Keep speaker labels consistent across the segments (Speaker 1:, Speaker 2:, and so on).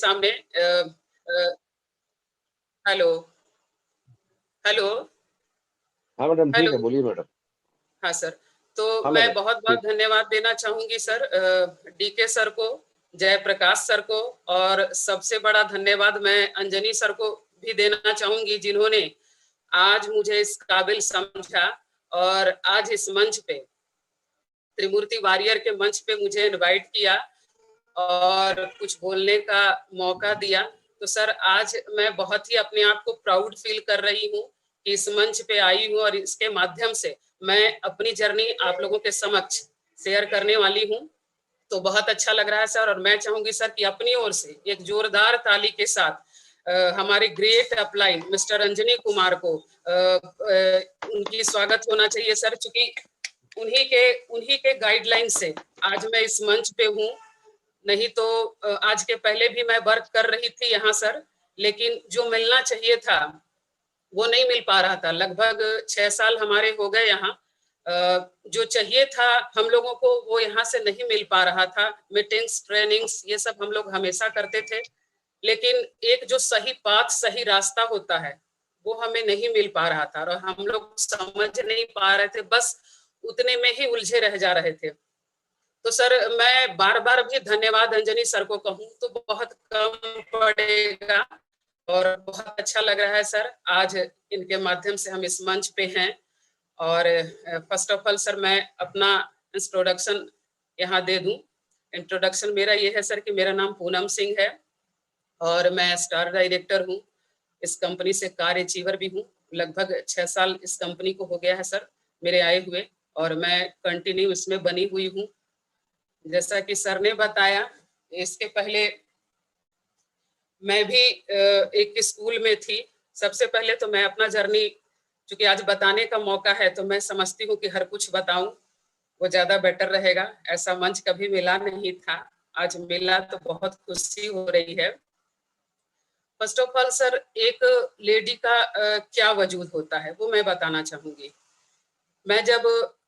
Speaker 1: सामने hello, hello,
Speaker 2: हाँ madam, ठीक
Speaker 1: हेलो।
Speaker 2: है, बोलिए मैडम।
Speaker 1: हाँ सर, तो
Speaker 2: हाँ
Speaker 1: मैं
Speaker 2: मैडम,
Speaker 1: बहुत-बहुत
Speaker 2: ठीक।
Speaker 1: धन्यवाद देना चाहूँगी सर डीके सर को, जयप्रकाश सर को और सबसे बड़ा धन्यवाद मैं अंजनी सर को भी देना चाहूँगी जिन्होंने आज मुझे इस काबिल समझा और आज इस मंच पे त्रिमूर्ति वॉरियर के मंच पे मुझे इनवाइट किया और कुछ बोलने का मौका दिया। तो सर आज मैं बहुत ही अपने आप को प्राउड फील कर रही हूँ कि इस मंच पे आई हूँ और इसके माध्यम से मैं अपनी जर्नी आप लोगों के समक्ष शेयर करने वाली हूँ। तो बहुत अच्छा लग रहा है सर और मैं चाहूंगी सर कि अपनी ओर से एक जोरदार ताली के साथ हमारे great upline mister Anjani Kumar को उनकी स्वागत होना चाहिए सर, चूंकि उन्हीं के गाइडलाइन से आज मैं इस मंच पे हूँ। नहीं तो आज के पहले भी मैं वर्क कर रही थी यहाँ सर, लेकिन जो मिलना चाहिए था वो नहीं मिल पा रहा था। लगभग 6 साल हमारे हो गए यहाँ। जो चाहिए था हम लोगों को वो यहाँ से नहीं मिल पा रहा था। मीटिंग्स, ट्रेनिंग्स ये सब हम लोग हमेशा करते थे, लेकिन एक जो सही पाथ, सही रास्ता होता है वो हमें नहीं मिल पा रहा था और हम लोग समझ नहीं पा रहे थे, बस उतने में ही उलझे रह जा रहे थे। तो सर मैं बार बार भी धन्यवाद अंजनी सर को कहूँ तो बहुत कम पड़ेगा और बहुत अच्छा लग रहा है सर आज इनके माध्यम से हम इस मंच पे हैं। और फर्स्ट ऑफ ऑल सर मैं अपना इंट्रोडक्शन यहाँ दे दूं। इंट्रोडक्शन मेरा ये है सर कि मेरा नाम पूनम सिंह है और मैं स्टार डायरेक्टर हूँ। इस कंपनी से कार अचीवर भी हूँ। लगभग 6 साल इस कंपनी को हो गया है सर मेरे आए हुए और मैं कंटिन्यू इसमें बनी हुई हूँ। जैसा कि सर ने बताया, इसके पहले मैं भी एक स्कूल में थी। सबसे पहले तो मैं अपना जर्नी, चूंकि आज बताने का मौका है तो मैं समझती हूँ कि हर कुछ बताऊं वो ज्यादा बेटर रहेगा। ऐसा मंच कभी मिला नहीं था, आज मिला तो बहुत खुशी हो रही है। फर्स्ट ऑफ ऑल सर एक लेडी का क्या वजूद होता है वो मैं बताना चाहूंगी। मैं जब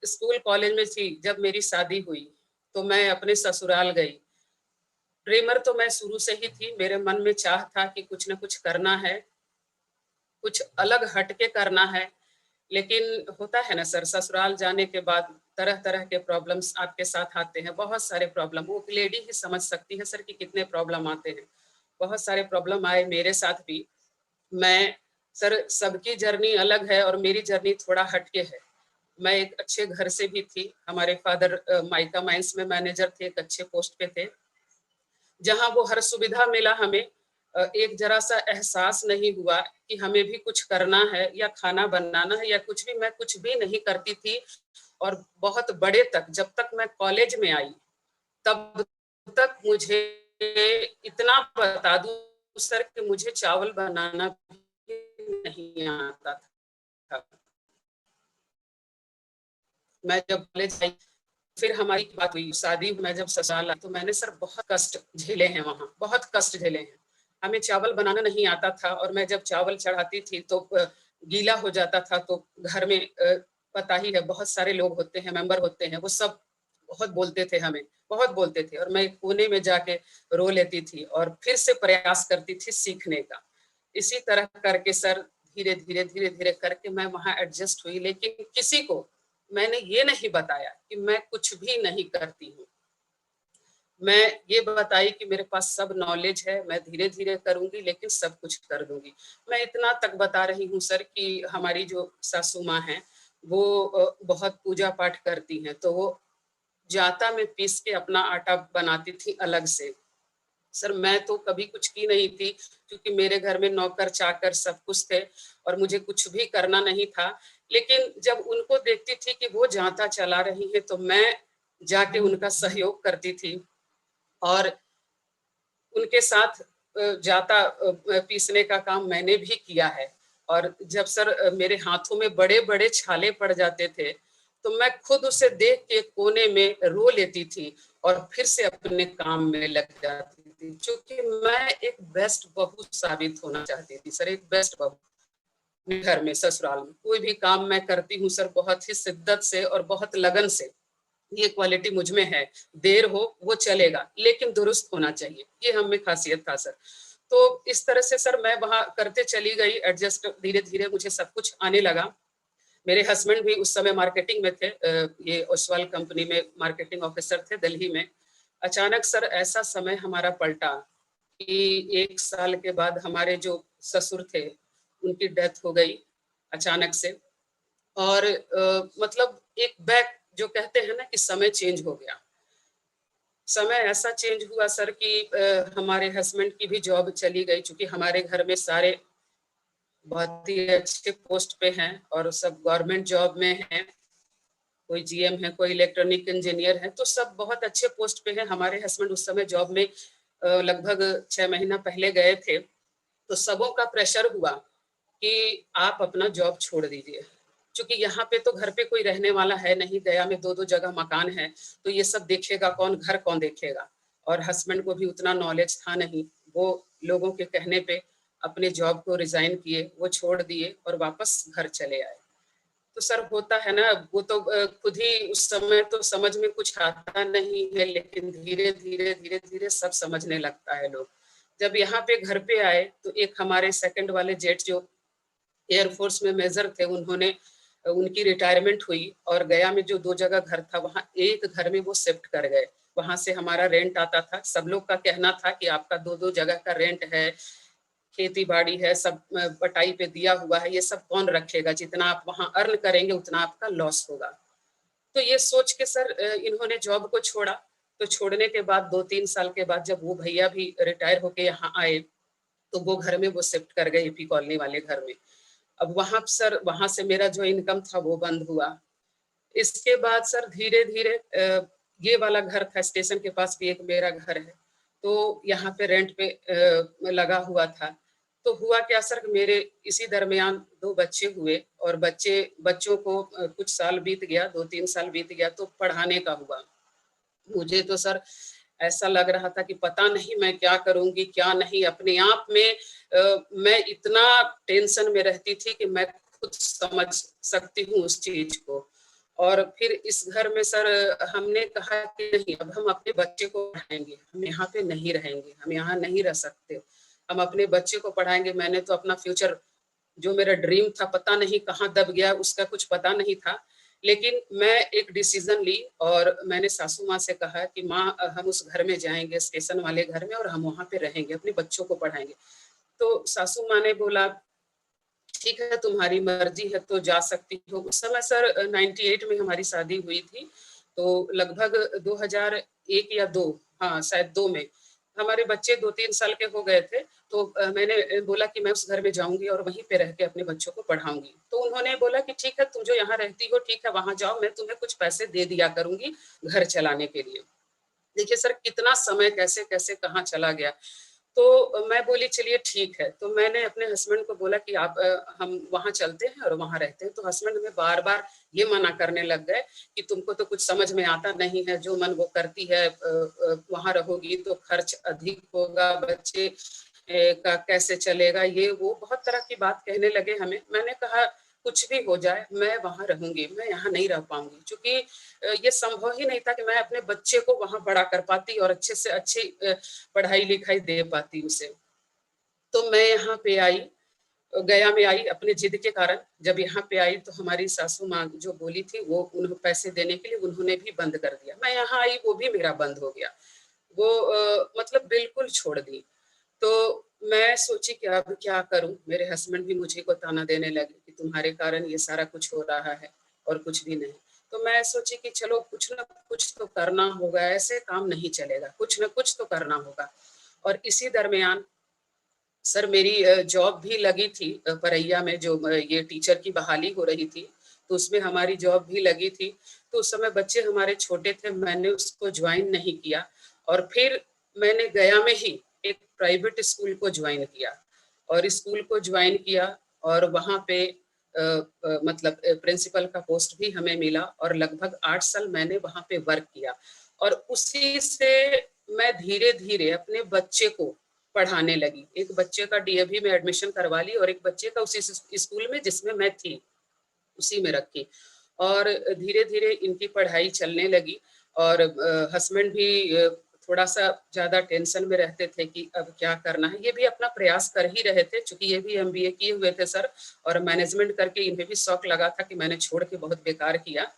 Speaker 1: स्कूल कॉलेज में थी, जब मेरी शादी हुई तो मैं अपने ससुराल गई। ड्रीमर तो मैं शुरू से ही थी, मेरे मन में चाह था कि कुछ ना कुछ करना है, कुछ अलग हटके करना है। लेकिन होता है ना सर, ससुराल जाने के बाद तरह तरह के प्रॉब्लम्स आपके साथ आते हैं, बहुत सारे प्रॉब्लम। वो लेडी ही समझ सकती है सर कि कितने प्रॉब्लम आते हैं। बहुत सारे प्रॉब्लम आए मेरे साथ भी। मैं सर सबकी जर्नी अलग है और मेरी जर्नी थोड़ा हटके है। मैं एक अच्छे घर से भी थी, हमारे फादर माइका माइंस में मैनेजर थे, एक अच्छे पोस्ट पे थे, जहां वो हर सुविधा मिला हमें। एक जरा सा एहसास नहीं हुआ कि हमें भी कुछ करना है या खाना बनाना है या कुछ भी। मैं कुछ भी नहीं करती थी और बहुत बड़े तक, जब तक मैं कॉलेज में आई तब तक मुझे इतना बता दूं सर कि मुझे चावल बनाना भी नहीं आता था। मैं जब कॉलेज आई फिर हमारी बात हुई, शादी, मैं जब ससुराल आई तो मैंने सर बहुत कष्ट झेले हैं, वहाँ बहुत कष्ट झेले हैं। हमें चावल बनाना नहीं आता था और मैं जब चावल चढ़ाती थी तो गीला हो जाता था। तो घर में पता ही है बहुत सारे लोग होते हैं, मेंबर होते हैं, वो सब बहुत बोलते थे, हमें बहुत बोलते थे और मैं कोने में जाके रो लेती थी और फिर से प्रयास करती थी सीखने का। इसी तरह करके सर धीरे धीरे धीरे धीरे करके मैं वहाँ एडजस्ट हुई, लेकिन किसी को मैंने ये नहीं बताया कि मैं कुछ भी नहीं करती हूँ। मैं ये बताई कि मेरे पास सब नॉलेज है, मैं धीरे धीरे करूंगी लेकिन सब कुछ कर दूंगी। मैं इतना तक बता रही हूँ सर कि हमारी जो सासू माँ है वो बहुत पूजा पाठ करती हैं, तो वो जाता में पीस के अपना आटा बनाती थी अलग से। सर मैं तो कभी कुछ की नहीं थी, क्योंकि मेरे घर में नौकर चाकर सब कुछ थे और मुझे कुछ भी करना नहीं था। लेकिन जब उनको देखती थी कि वो जाता चला रही है तो मैं जाके उनका सहयोग करती थी और उनके साथ जाता पीसने का काम मैंने भी किया है। और जब सर मेरे हाथों में बड़े बड़े छाले पड़ जाते थे तो मैं खुद उसे देख के कोने में रो लेती थी और फिर से अपने काम में लग जाती थी, क्योंकि मैं एक बेस्ट बहू साबित होना चाहती थी सर, एक बेस्ट बहू। घर में, ससुराल में कोई भी काम मैं करती हूँ सर बहुत ही शिद्दत से और बहुत लगन से। ये क्वालिटी मुझ में है, देर हो वो चलेगा लेकिन दुरुस्त होना चाहिए, ये हम में खासियत था सर। तो इस तरह से सर मैं वहां करते चली गई, एडजस्ट धीरे धीरे मुझे सब कुछ आने लगा। मेरे हस्बैंड भी उस समय मार्केटिंग में थे, ये ओसवाल कंपनी में मार्केटिंग ऑफिसर थे दिल्ली में। अचानक सर ऐसा समय हमारा पलटा कि 1 साल के बाद हमारे जो ससुर थे उनकी डेथ हो गई अचानक से। और मतलब एक बैक जो कहते हैं ना कि समय चेंज हो गया। समय ऐसा चेंज हुआ सर कि हमारे हस्बैंड की भी जॉब चली गई, क्योंकि हमारे घर में सारे बहुत ही अच्छे पोस्ट पे हैं और सब गवर्नमेंट जॉब में हैं। कोई जीएम है, कोई इलेक्ट्रॉनिक इंजीनियर है, तो सब बहुत अच्छे पोस्ट पे हैं। हमारे हस्बैंड उस समय जॉब में लगभग 6 महीना पहले गए थे। तो सबों का प्रेशर हुआ कि आप अपना जॉब छोड़ दीजिए, क्योंकि यहाँ पे तो घर पे कोई रहने वाला है नहीं, गया में 2-2 जगह मकान है, तो ये सब देखेगा कौन, घर कौन देखेगा। और हस्बैंड को भी उतना नॉलेज था नहीं, वो लोगों के कहने पे अपने जॉब को रिजाइन किए, वो छोड़ दिए और वापस घर चले आए। तो सर होता है ना, वो तो खुद ही उस समय तो समझ में कुछ आता नहीं है, लेकिन धीरे धीरे धीरे धीरे सब समझने लगता है लोग। जब यहाँ पे घर पे आए तो एक हमारे सेकंड वाले जेठ जो एयरफोर्स में मेजर थे, उन्होंने उनकी रिटायरमेंट हुई और गया में जो 2 जगह घर था वहां एक घर में वो शिफ्ट कर गए। वहां से हमारा रेंट आता था, सब लोग का कहना था कि आपका 2-2 जगह का रेंट है, खेती बाड़ी है, सब बटाई पे दिया हुआ है, ये सब कौन रखेगा, जितना आप वहां अर्न करेंगे उतना आपका लॉस होगा। तो ये सोच के सर इन्होंने जॉब को छोड़ा। तो छोड़ने के बाद 2-3 साल के बाद जब वो भैया भी रिटायर होके यहाँ आए, तो वो घर में वो शिफ्ट कर गए एपी कॉलोनी वाले घर में। अब वहां सर, वहां से मेरा जो इनकम था वो बंद हुआ। इसके बाद सर धीरे धीरे ये वाला घर था, स्टेशन के पास भी एक मेरा घर है, तो यहाँ पे रेंट पे लगा हुआ था। तो हुआ क्या सर, मेरे इसी दरमियान 2 बच्चे हुए और बच्चों को कुछ साल बीत गया, 2-3 साल बीत गया, तो पढ़ाने का हुआ। मुझे तो सर ऐसा लग रहा था कि पता नहीं मैं क्या करूंगी क्या नहीं। अपने आप में मैं इतना टेंशन में रहती थी कि मैं खुद समझ सकती हूँ उस चीज को। और फिर इस घर में सर हमने कहा कि नहीं, अब हम अपने बच्चे को पढ़ाएंगे, हम यहाँ पे नहीं रहेंगे, हम यहाँ नहीं रह सकते, हम अपने बच्चे को पढ़ाएंगे। मैंने तो अपना फ्यूचर, जो मेरा ड्रीम था, पता नहीं कहाँ दब गया, उसका कुछ पता नहीं था। लेकिन मैं एक डिसीजन ली और मैंने सासू माँ से कहा कि माँ हम उस घर में जाएंगे, स्टेशन वाले घर में, और हम वहां पे रहेंगे, अपने बच्चों को पढ़ाएंगे। तो सासू माँ ने बोला ठीक है तुम्हारी मर्जी है तो जा सकती हो। उस समय सर 98 में हमारी शादी हुई थी, तो लगभग 2001 या 2, हाँ शायद 2 में हमारे बच्चे 2-3 साल के हो गए थे। तो मैंने बोला कि मैं उस घर में जाऊंगी और वहीं पे रह के अपने बच्चों को पढ़ाऊंगी। तो उन्होंने बोला कि ठीक है, तुम जो यहाँ रहती हो ठीक है, वहां जाओ, मैं तुम्हें कुछ पैसे दे दिया करूंगी घर चलाने के लिए। देखिए सर कितना समय कैसे कैसे कहाँ चला गया। तो मैं बोली चलिए ठीक है। तो मैंने अपने हस्बैंड को बोला कि आप हम वहां चलते हैं और वहां रहते हैं। तो हस्बैंड में बार बार ये मना करने लग गए कि तुमको तो कुछ समझ में आता नहीं है, जो मन वो करती है, वहां रहोगी तो खर्च अधिक होगा, बच्चे का कैसे चलेगा, ये वो बहुत तरह की बात कहने लगे हमें। मैंने कहा कुछ भी हो जाए मैं वहां रहूंगी, मैं यहाँ नहीं रह पाऊंगी, क्योंकि ये संभव ही नहीं था कि मैं अपने बच्चे को वहां बड़ा कर पाती और अच्छे से अच्छी पढ़ाई लिखाई दे पाती उसे। तो मैं यहाँ पे आई, गया में आई अपने जिद के कारण। जब यहाँ पे आई तो हमारी सासू माँ जो बोली थी वो उन्हें पैसे देने के लिए उन्होंने भी बंद कर दिया। मैं यहाँ आई वो भी मेरा बंद हो गया, वो मतलब बिल्कुल छोड़ दी। तो मैं सोची कि अब क्या करूं। मेरे हस्बैंड भी मुझे को ताना देने लगे कि तुम्हारे कारण ये सारा कुछ हो रहा है और कुछ भी नहीं। तो मैं सोची कि चलो कुछ ना कुछ तो करना होगा, ऐसे काम नहीं चलेगा, कुछ ना कुछ तो करना होगा। और इसी दरमियान सर मेरी जॉब भी लगी थी परैया में, जो ये टीचर की बहाली हो रही थी, तो उसमें हमारी जॉब भी लगी थी। तो उस समय बच्चे हमारे छोटे थे, मैंने उसको ज्वाइन नहीं किया। और फिर मैंने गया में ही एक प्राइवेट स्कूल को ज्वाइन किया, और स्कूल को ज्वाइन किया और वहाँ पे मतलब प्रिंसिपल का पोस्ट भी हमें मिला और लगभग 8 साल मैंने वहाँ पे वर्क किया। और उसी से मैं धीरे धीरे अपने बच्चे को पढ़ाने लगी। एक बच्चे का डीएवी में एडमिशन करवा ली और एक बच्चे का उसी स्कूल में जिसमें मैं थी उसी में रखी। और धीरे धीरे इनकी पढ़ाई चलने लगी। और हस्बैंड भी थोड़ा सा ज्यादा टेंशन में रहते थे कि अब क्या करना है। ये भी अपना प्रयास कर ही रहे थे, क्योंकि ये भी एमबीए किए हुए थे सर, और मैनेजमेंट करके इन्हें भी शौक लगा था कि मैंने छोड़ के बहुत बेकार किया,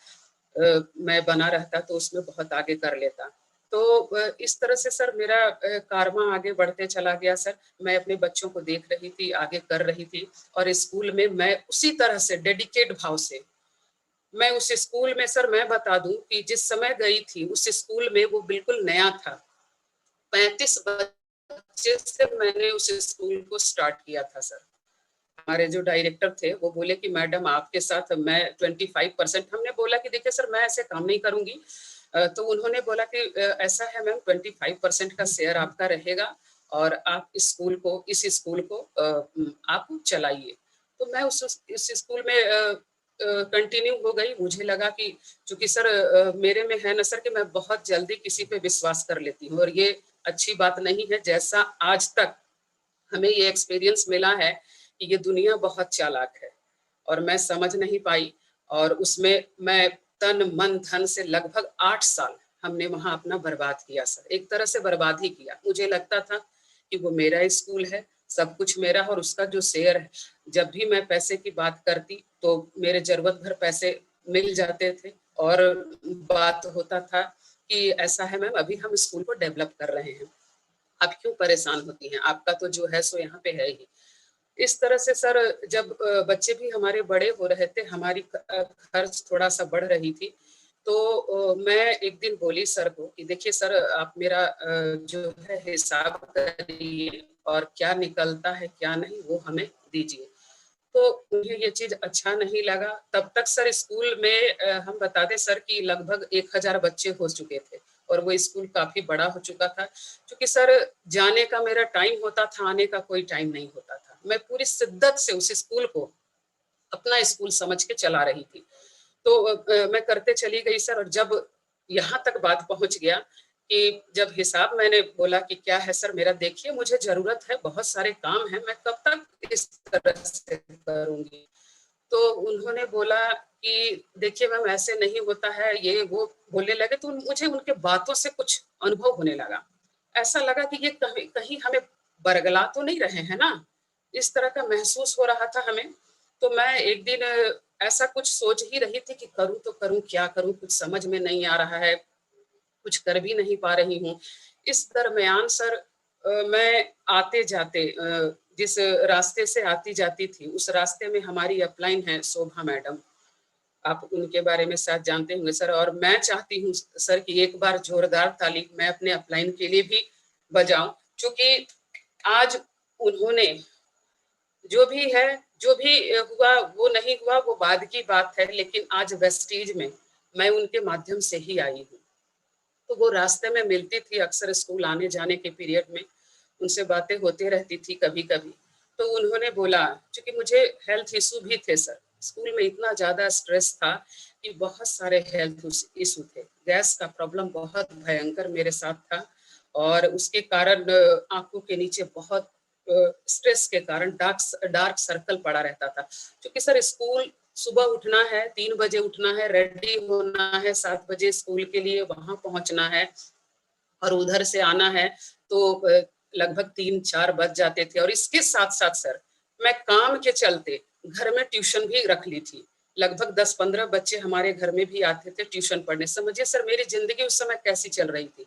Speaker 1: मैं बना रहता तो उसमें बहुत आगे कर लेता। तो इस तरह से सर मेरा कारवां आगे बढ़ते चला गया सर। मैं अपने बच्चों को देख रही थी, आगे कर रही थी, और स्कूल में मैं उसी तरह से डेडिकेट भाव से, मैं उस स्कूल में सर मैं बता दूं कि जिस समय गई थी उस स्कूल में वो बिल्कुल नया था। 35 बच्चे से मैंने उस स्कूल को स्टार्ट किया था सर। हमारे जो डायरेक्टर थे वो बोले कि मैडम आपके साथ मैं 25%, हमने बोला कि देखिए सर मैं ऐसे काम नहीं करूंगी। तो उन्होंने बोला कि ऐसा है मैम, 25% का शेयर आपका रहेगा और आप इस स्कूल को आप चलाइए। तो मैं उस स्कूल में कंटिन्यू हो गई। मुझे लगा कि चूंकि सर मेरे में है ना सर कि मैं बहुत जल्दी किसी पे विश्वास कर लेती हूँ, और ये अच्छी बात नहीं है। जैसा आज तक हमें ये एक्सपीरियंस मिला है कि ये दुनिया बहुत चालाक है, और मैं समझ नहीं पाई। और उसमें मैं तन मन धन से लगभग 8 साल हमने वहां अपना बर्बाद किया सर। एक तरह से बर्बाद ही किया। मुझे लगता था कि वो मेरा स्कूल है, सब कुछ मेरा, और उसका जो शेयर है, जब भी मैं पैसे की बात करती तो मेरे जरूरत भर पैसे मिल जाते थे। और बात होता था कि ऐसा है मैम, अभी हम स्कूल को डेवलप कर रहे हैं, आप क्यों परेशान होती हैं, आपका तो जो है सो यहाँ पे है ही। इस तरह से सर जब बच्चे भी हमारे बड़े हो रहे थे, हमारी खर्च थोड़ा सा बढ़ रही थी, तो मैं एक दिन बोली सर को कि देखिए सर, आप मेरा जो है हिसाब करिए, और क्या निकलता है क्या नहीं वो हमें दीजिए। तो उन्हें ये चीज अच्छा नहीं लगा। तब तक सर स्कूल में हम बता दें सर कि लगभग 1000 बच्चे हो चुके थे, और वो स्कूल काफी बड़ा हो चुका था। क्योंकि सर जाने का मेरा टाइम होता था, आने का कोई टाइम नहीं होता था। मैं पूरी शिद्दत से उस स्कूल को अपना स्कूल समझ के चला रही थी। तो मैं करते चली गई सर। और जब यहाँ तक बात पहुंच गया कि जब हिसाब मैंने बोला कि क्या है सर मेरा, देखिए मुझे जरूरत है, बहुत सारे काम है, मैं कब तक इस तरह से करूंगी। तो उन्होंने बोला कि देखिए मैम ऐसे नहीं होता है, ये वो बोलने लगे। तो मुझे उनके बातों से कुछ अनुभव होने लगा। ऐसा लगा कि ये कहीं कहीं हमें बरगला तो नहीं रहे हैं ना, इस तरह का महसूस हो रहा था हमें। तो मैं एक दिन ऐसा कुछ सोच ही रही थी कि करूं तो करूं, क्या करूं, कुछ समझ में नहीं आ रहा है, कुछ कर भी नहीं पा रही हूँ। इस दरमियान सर मैं आते जाते जिस रास्ते से आती जाती थी, उस रास्ते में हमारी अपलाइन है शोभा मैडम, आप उनके बारे में शायद जानते होंगे सर। और मैं चाहती हूँ सर कि एक बार जोरदार ताली मैं अपने अपलाइन के लिए भी बजाऊं, क्योंकि आज उन्होंने जो भी है, जो भी हुआ वो नहीं हुआ वो बाद की बात है, लेकिन आज वेस्टीज में मैं उनके माध्यम से ही आई हूँ। तो वो रास्ते में मिलती थी अक्सर, स्कूल आने जाने के पीरियड में उनसे बातें होती रहती थी कभी कभी। तो उन्होंने बोला, क्योंकि मुझे हेल्थ इशू भी थे सर, स्कूल में इतना ज्यादा स्ट्रेस था कि बहुत सारे हेल्थ इशू थे, गैस का प्रॉब्लम बहुत भयंकर मेरे साथ था, और उसके कारण आंखों के नीचे बहुत स्ट्रेस के कारण डार्क डार्क सर्कल पड़ा रहता था। क्योंकि सर स्कूल सुबह उठना है, 3 बजे उठना है, रेडी होना है, 7 बजे स्कूल के लिए वहां पहुंचना है, और उधर से आना है, तो लगभग 3-4 बज जाते थे। और इसके साथ साथ सर मैं काम के चलते घर में ट्यूशन भी रख ली थी। लगभग 10-15 बच्चे हमारे घर में भी आते थे ट्यूशन पढ़ने। समझिए सर मेरी जिंदगी उस समय कैसी चल रही थी।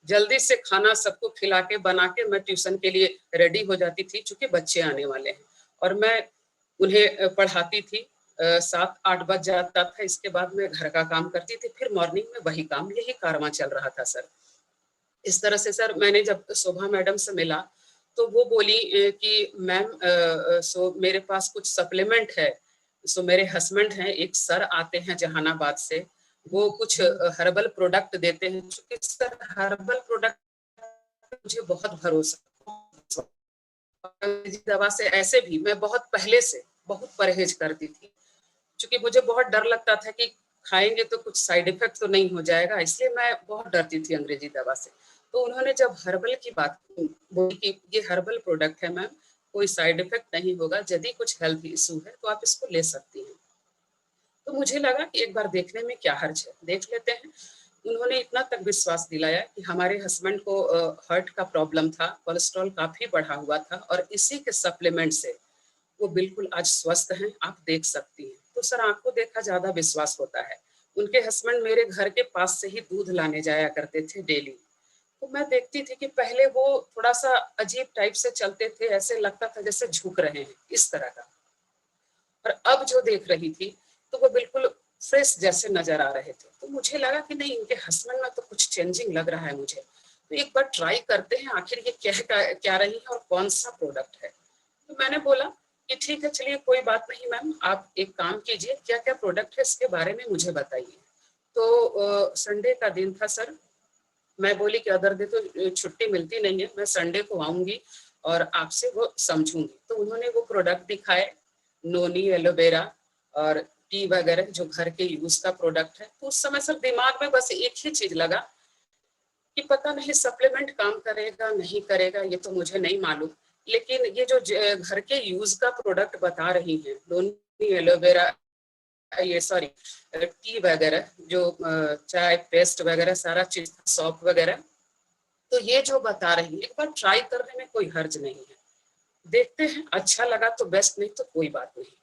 Speaker 1: जल्दी से खाना सबको खिला के बना के मैं ट्यूशन के लिए रेडी हो जाती थी, चूंकि बच्चे आने वाले हैं, और मैं उन्हें पढ़ाती थी। 7-8 बज जाता था। इसके बाद मैं घर का काम करती थी, फिर मॉर्निंग में वही काम, यही कारवां चल रहा था सर। इस तरह से सर मैंने जब शोभा मैडम से मिला तो वो बोली कि मैम सो मेरे पास कुछ सप्लीमेंट है। सो मेरे हस्बैंड हैं, एक सर आते हैं जहानाबाद से, वो कुछ हर्बल प्रोडक्ट देते हैं। क्योंकि सर हर्बल प्रोडक्ट मुझे बहुत भरोसा, दवा से ऐसे भी मैं बहुत पहले से बहुत परहेज करती थी, क्योंकि मुझे बहुत डर लगता था कि खाएंगे तो कुछ साइड इफेक्ट तो नहीं हो जाएगा, इसलिए मैं बहुत डरती थी अंग्रेजी दवा से। तो उन्होंने जब हर्बल की बात बोली कि ये हर्बल प्रोडक्ट है मैम, कोई साइड इफेक्ट नहीं होगा, यदि कुछ हेल्थ इशू है तो आप इसको ले सकती हैं। तो मुझे लगा कि एक बार देखने में क्या हर्ज है, देख लेते हैं। उन्होंने इतना तक विश्वास दिलाया कि हमारे हस्बैंड को हार्ट का प्रॉब्लम था, कोलेस्ट्रॉल काफ़ी बढ़ा हुआ था और इसी के सप्लीमेंट से वो बिल्कुल आज स्वस्थ हैं, आप देख सकती हैं। तो सर आँखों देखा ज़्यादा विश्वास होता है। उनके हस्बैंड मेरे घर के पास से ही दूध लाने जाया करते थे डेली। तो मैं देखती थी कि पहले वो थोड़ा-सा अजीब टाइप से चलते थे, ऐसे लगता था जैसे झुक रहे हैं, इस तरह का। और अब जो देख रही थी, तो वो बिल्कुल फ्रेश जैसे नज़र आ रहे थे। तो मुझे लगा कि नहीं, इनके हस्बैंड में तो कुछ चेंजिंग लग रहा है मुझे। तो एक बार ट्राई करते हैं आखिर ये क्या रही है और कौन-सा प्रोडक्ट है। तो मैंने बोला कि ठीक है, चलिए कोई बात नहीं मैम, आप एक काम कीजिए, क्या-क्या प्रोडक्ट है इसके बारे में मुझे बताइए। तो संडे का दिन था सर, मैं बोली कि अदर डे तो छुट्टी मिलती नहीं है, मैं संडे को आऊँगी और आपसे वो समझूँगी। तो उन्होंने वो प्रोडक्ट दिखाए, नोनी, एलोवेरा और टी वगैरह जो घर के यूज़ का प्रोडक्ट है। तो उस समय सर दिमाग में बस एक ही चीज़ लगा कि पता नहीं सप्लीमेंट काम करेगा, नहीं करेगा, ये तो मुझे नहीं मालूम। लेकिन ये जो घर के यूज़ का प्रोडक्ट बता रही हैं, नोनी, एलोवेरा, ये सॉरी टी वगैरह जो चाय पेस्ट वगैरह सारा चीज, सॉप वगैरह, तो ये जो बता रही है एक बार ट्राई करने में कोई हर्ज नहीं है। देखते हैं, अच्छा लगा तो बेस्ट, नहीं तो कोई बात नहीं।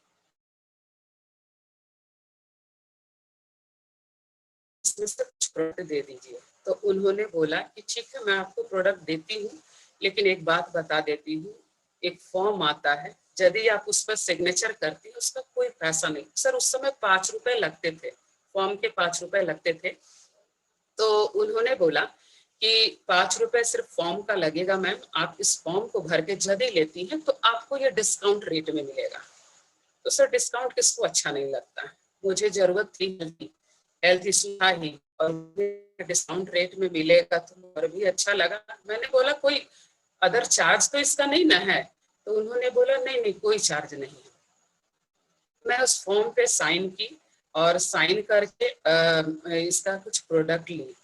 Speaker 1: इसमें से कुछ प्रोडक्ट दे दीजिए। तो उन्होंने बोला कि ठीक है, मैं आपको प्रोडक्ट देती हूँ, लेकिन एक बात बता देती हूँ, एक फॉर्म आता है, यदि आप उस पर सिग्नेचर करती हैं उसका कोई पैसा नहीं। सर उस समय 5 रुपए लगते थे, फॉर्म के 5 रुपए लगते थे। तो उन्होंने बोला कि 5 रुपए सिर्फ फॉर्म का लगेगा मैम, आप इस फॉर्म को भर के यदि लेती हैं तो आपको ये डिस्काउंट रेट में मिलेगा। तो सर डिस्काउंट किसको अच्छा नहीं लगता है, मुझे जरूरत थी, हेल्थ इशू था ही, और डिस्काउंट रेट में मिलेगा तो और भी अच्छा लगा। मैंने बोला कोई अदर चार्ज तो इसका नहीं ना है। तो उन्होंने बोला नहीं नहीं, कोई चार्ज नहीं है। मैं उस फॉर्म पे साइन की और साइन करके इसका कुछ प्रोडक्ट ली,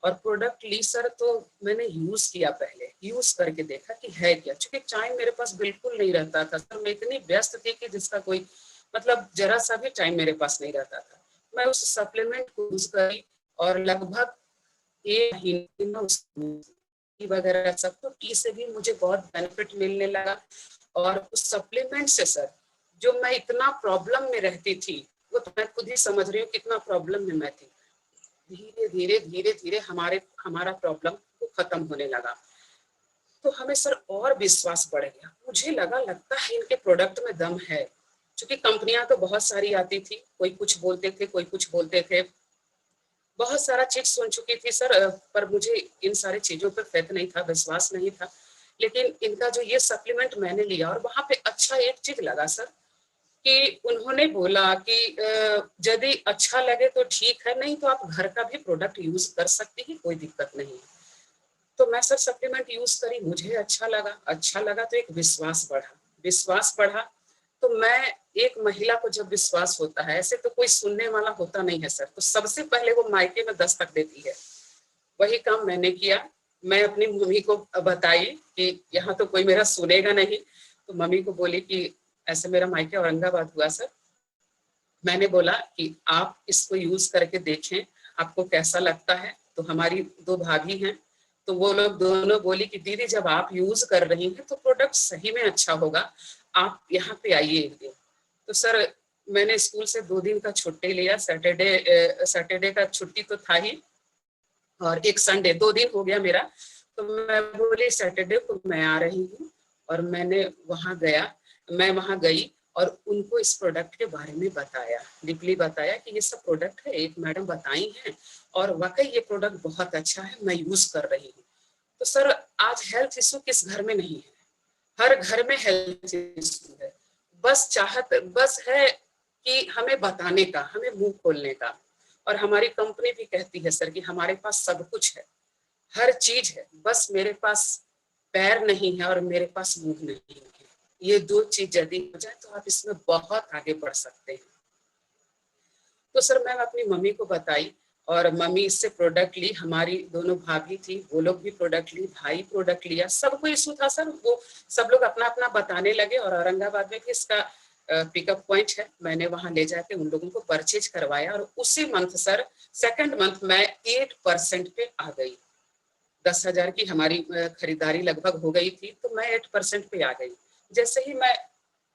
Speaker 1: और प्रोडक्ट ली सर, तो मैंने यूज किया, पहले यूज करके देखा कि है क्या। चूंकि टाइम मेरे पास बिल्कुल नहीं रहता था सर, मैं इतनी व्यस्त थी कि जिसका कोई मतलब जरा सा भी टाइम मेरे पास नहीं रहता था। मैं उस सप्लीमेंट को यूज करी और लगभग एक महीने में उस टी वगैरह सब, तो टी से भी मुझे बहुत बेनिफिट मिलने लगा। और उस सप्लीमेंट से सर, जो मैं इतना प्रॉब्लम में रहती थी, वो तो मैं खुद ही समझ रही हूँ कितना प्रॉब्लम में मैं थी, धीरे धीरे धीरे धीरे हमारा प्रॉब्लम को खत्म होने लगा। तो हमें सर और विश्वास बढ़ गया, मुझे लगता है इनके प्रोडक्ट में दम है। क्योंकि कंपनियां तो बहुत सारी आती थी, कोई कुछ बोलते थे, कोई कुछ बोलते थे, बहुत सारा चीज सुन चुकी थी सर, पर मुझे इन सारी चीजों पर फेथ नहीं था, विश्वास नहीं था। लेकिन इनका जो ये सप्लीमेंट मैंने लिया, और वहां पे अच्छा एक चीज लगा सर, कि उन्होंने बोला कि यदि अच्छा लगे तो ठीक है, नहीं तो आप घर का भी प्रोडक्ट यूज कर सकती है, कोई दिक्कत नहीं है। तो मैं सर सप्लीमेंट यूज करी, मुझे अच्छा लगा तो एक विश्वास बढ़ा। तो मैं, एक महिला को जब विश्वास होता है, ऐसे तो कोई सुनने वाला होता नहीं है सर, तो सबसे पहले वो मायके में दस्तक देती है। वही काम मैंने किया। मैं अपनी मम्मी को बताई कि यहाँ तो कोई मेरा सुनेगा नहीं। तो मम्मी को बोली कि ऐसे मेरा मायके औरंगाबाद हुआ सर। मैंने बोला कि आप इसको यूज करके देखें, आपको कैसा लगता है। तो हमारी दो भाभी हैं, तो वो लोग दोनों बोली कि दीदी जब आप यूज कर रही हैं तो प्रोडक्ट सही में अच्छा होगा, आप यहाँ पे आइए एक दिन। तो सर मैंने स्कूल से 2 दिन का छुट्टी लिया, सैटरडे का छुट्टी तो था ही, और एक संडे, 2 दिन हो गया मेरा। तो मैं बोली सैटरडे को मैं आ रही हूँ, और मैं वहां गई और उनको इस प्रोडक्ट के बारे में बताया, डीपली बताया कि ये सब प्रोडक्ट है, एक मैडम बताई हैं, और वाकई ये प्रोडक्ट बहुत अच्छा है, मैं यूज कर रही हूँ। तो सर आज हेल्थ इशू किस घर में नहीं है, हर घर में हेल्थ इशू है। बस है कि हमें बताने का, हमें मुंह खोलने का। और हमारी कंपनी भी कहती है सर कि हमारे पास सब कुछ है, हर चीज है, बस मेरे पास पैर नहीं है और मेरे पास मुंह नहीं है। ये 2 चीज यदि हो जाए तो आप इसमें बहुत आगे बढ़ सकते हैं। तो सर मैं अपनी मम्मी को बताई, और मम्मी इससे प्रोडक्ट ली, हमारी दोनों भाभी थी, वो लोग भी प्रोडक्ट ली, भाई प्रोडक्ट लिया, सबको इशू था सर। वो सब लोग अपना अपना बताने लगे, और औरंगाबाद में भी इसका पिकअप पॉइंट है, मैंने वहां ले जाके उन लोगों को परचेज करवाया और उसी मंथ सर, सेकंड मंथ मैं 8% पे आ गई। 10,000 की हमारी खरीदारी लगभग हो गई थी, तो मैं 8% पे आ गई। जैसे ही मैं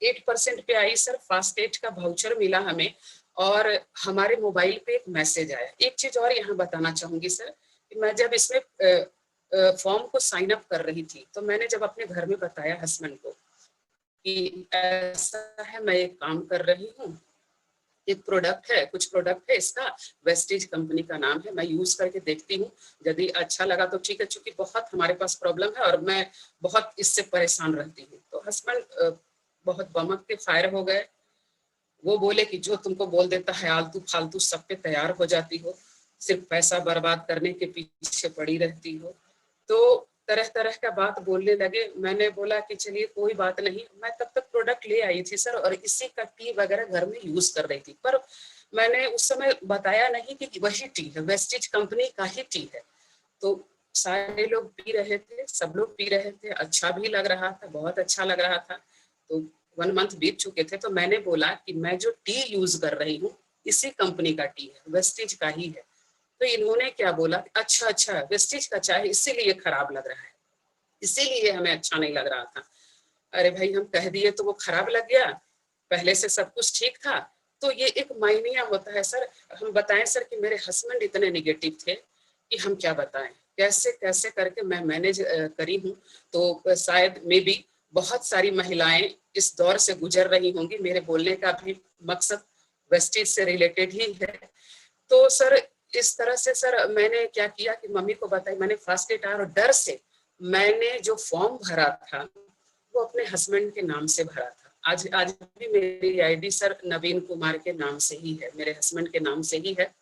Speaker 1: 8% पे आई सर, फास्टेज का वाउचर मिला हमें और हमारे मोबाइल पे एक मैसेज आया। एक चीज और यहाँ बताना चाहूंगी सर, कि मैं जब इसमें फॉर्म को साइन अप कर रही थी, तो मैंने जब अपने घर में बताया हस्बैंड को कि ऐसा है, मैं एक काम कर रही हूँ, एक प्रोडक्ट है, कुछ प्रोडक्ट है, इसका वेस्टेज कंपनी का नाम है, मैं यूज करके देखती हूँ, यदि अच्छा लगा तो ठीक है, चूंकि बहुत हमारे पास प्रॉब्लम है और मैं बहुत इससे परेशान रहती हूँ। तो हस्बैंड बहुत बमक के फायर हो गए। वो बोले कि जो तुमको बोल देता है आलतू फालतू सब पे तैयार हो जाती हो, सिर्फ पैसा बर्बाद करने के पीछे पड़ी रहती हो। तो तरह तरह का बात बोलने लगे। मैंने बोला कि चलिए कोई बात नहीं, मैं तब तक प्रोडक्ट ले आई थी सर और इसी का टी वगैरह घर में यूज कर रही थी, पर मैंने उस समय बताया नहीं कि वही टी है, वेस्टेज कंपनी का ही टी है। तो सारे लोग पी रहे थे, सब लोग पी रहे थे, अच्छा भी लग रहा था, बहुत अच्छा लग रहा था। तो 1 मंथ बीत चुके थे, तो मैंने बोला कि मैं जो टी यूज कर रही हूँ इसी कंपनी का टी है, वेस्टेज का ही है। तो इन्होंने क्या बोला, अच्छा अच्छा वेस्टेज का चाय इसीलिए खराब लग रहा है, इसीलिए हमें अच्छा नहीं लग रहा था। अरे भाई, हम कह दिए तो वो खराब लग गया, पहले से सब कुछ ठीक था। तो ये एक मायनिया होता है सर। हम बताएं सर कि मेरे हस्बैंड इतने निगेटिव थे कि हम क्या बताएं, कैसे कैसे करके मैं मैनेज करी हूँ। तो शायद मे बी बहुत सारी महिलाएं इस दौर से गुजर रही होंगी। मेरे बोलने का भी मकसद वेस्टेज से रिलेटेड ही है। तो सर इस तरह से सर मैंने क्या किया कि मम्मी को बताई, मैंने फर्स्ट एड और डर से मैंने जो फॉर्म भरा था वो अपने हस्बैंड के नाम से भरा था। आज आज भी मेरी आईडी सर नवीन कुमार के नाम से ही है, मेरे हस्बैंड के नाम से ही है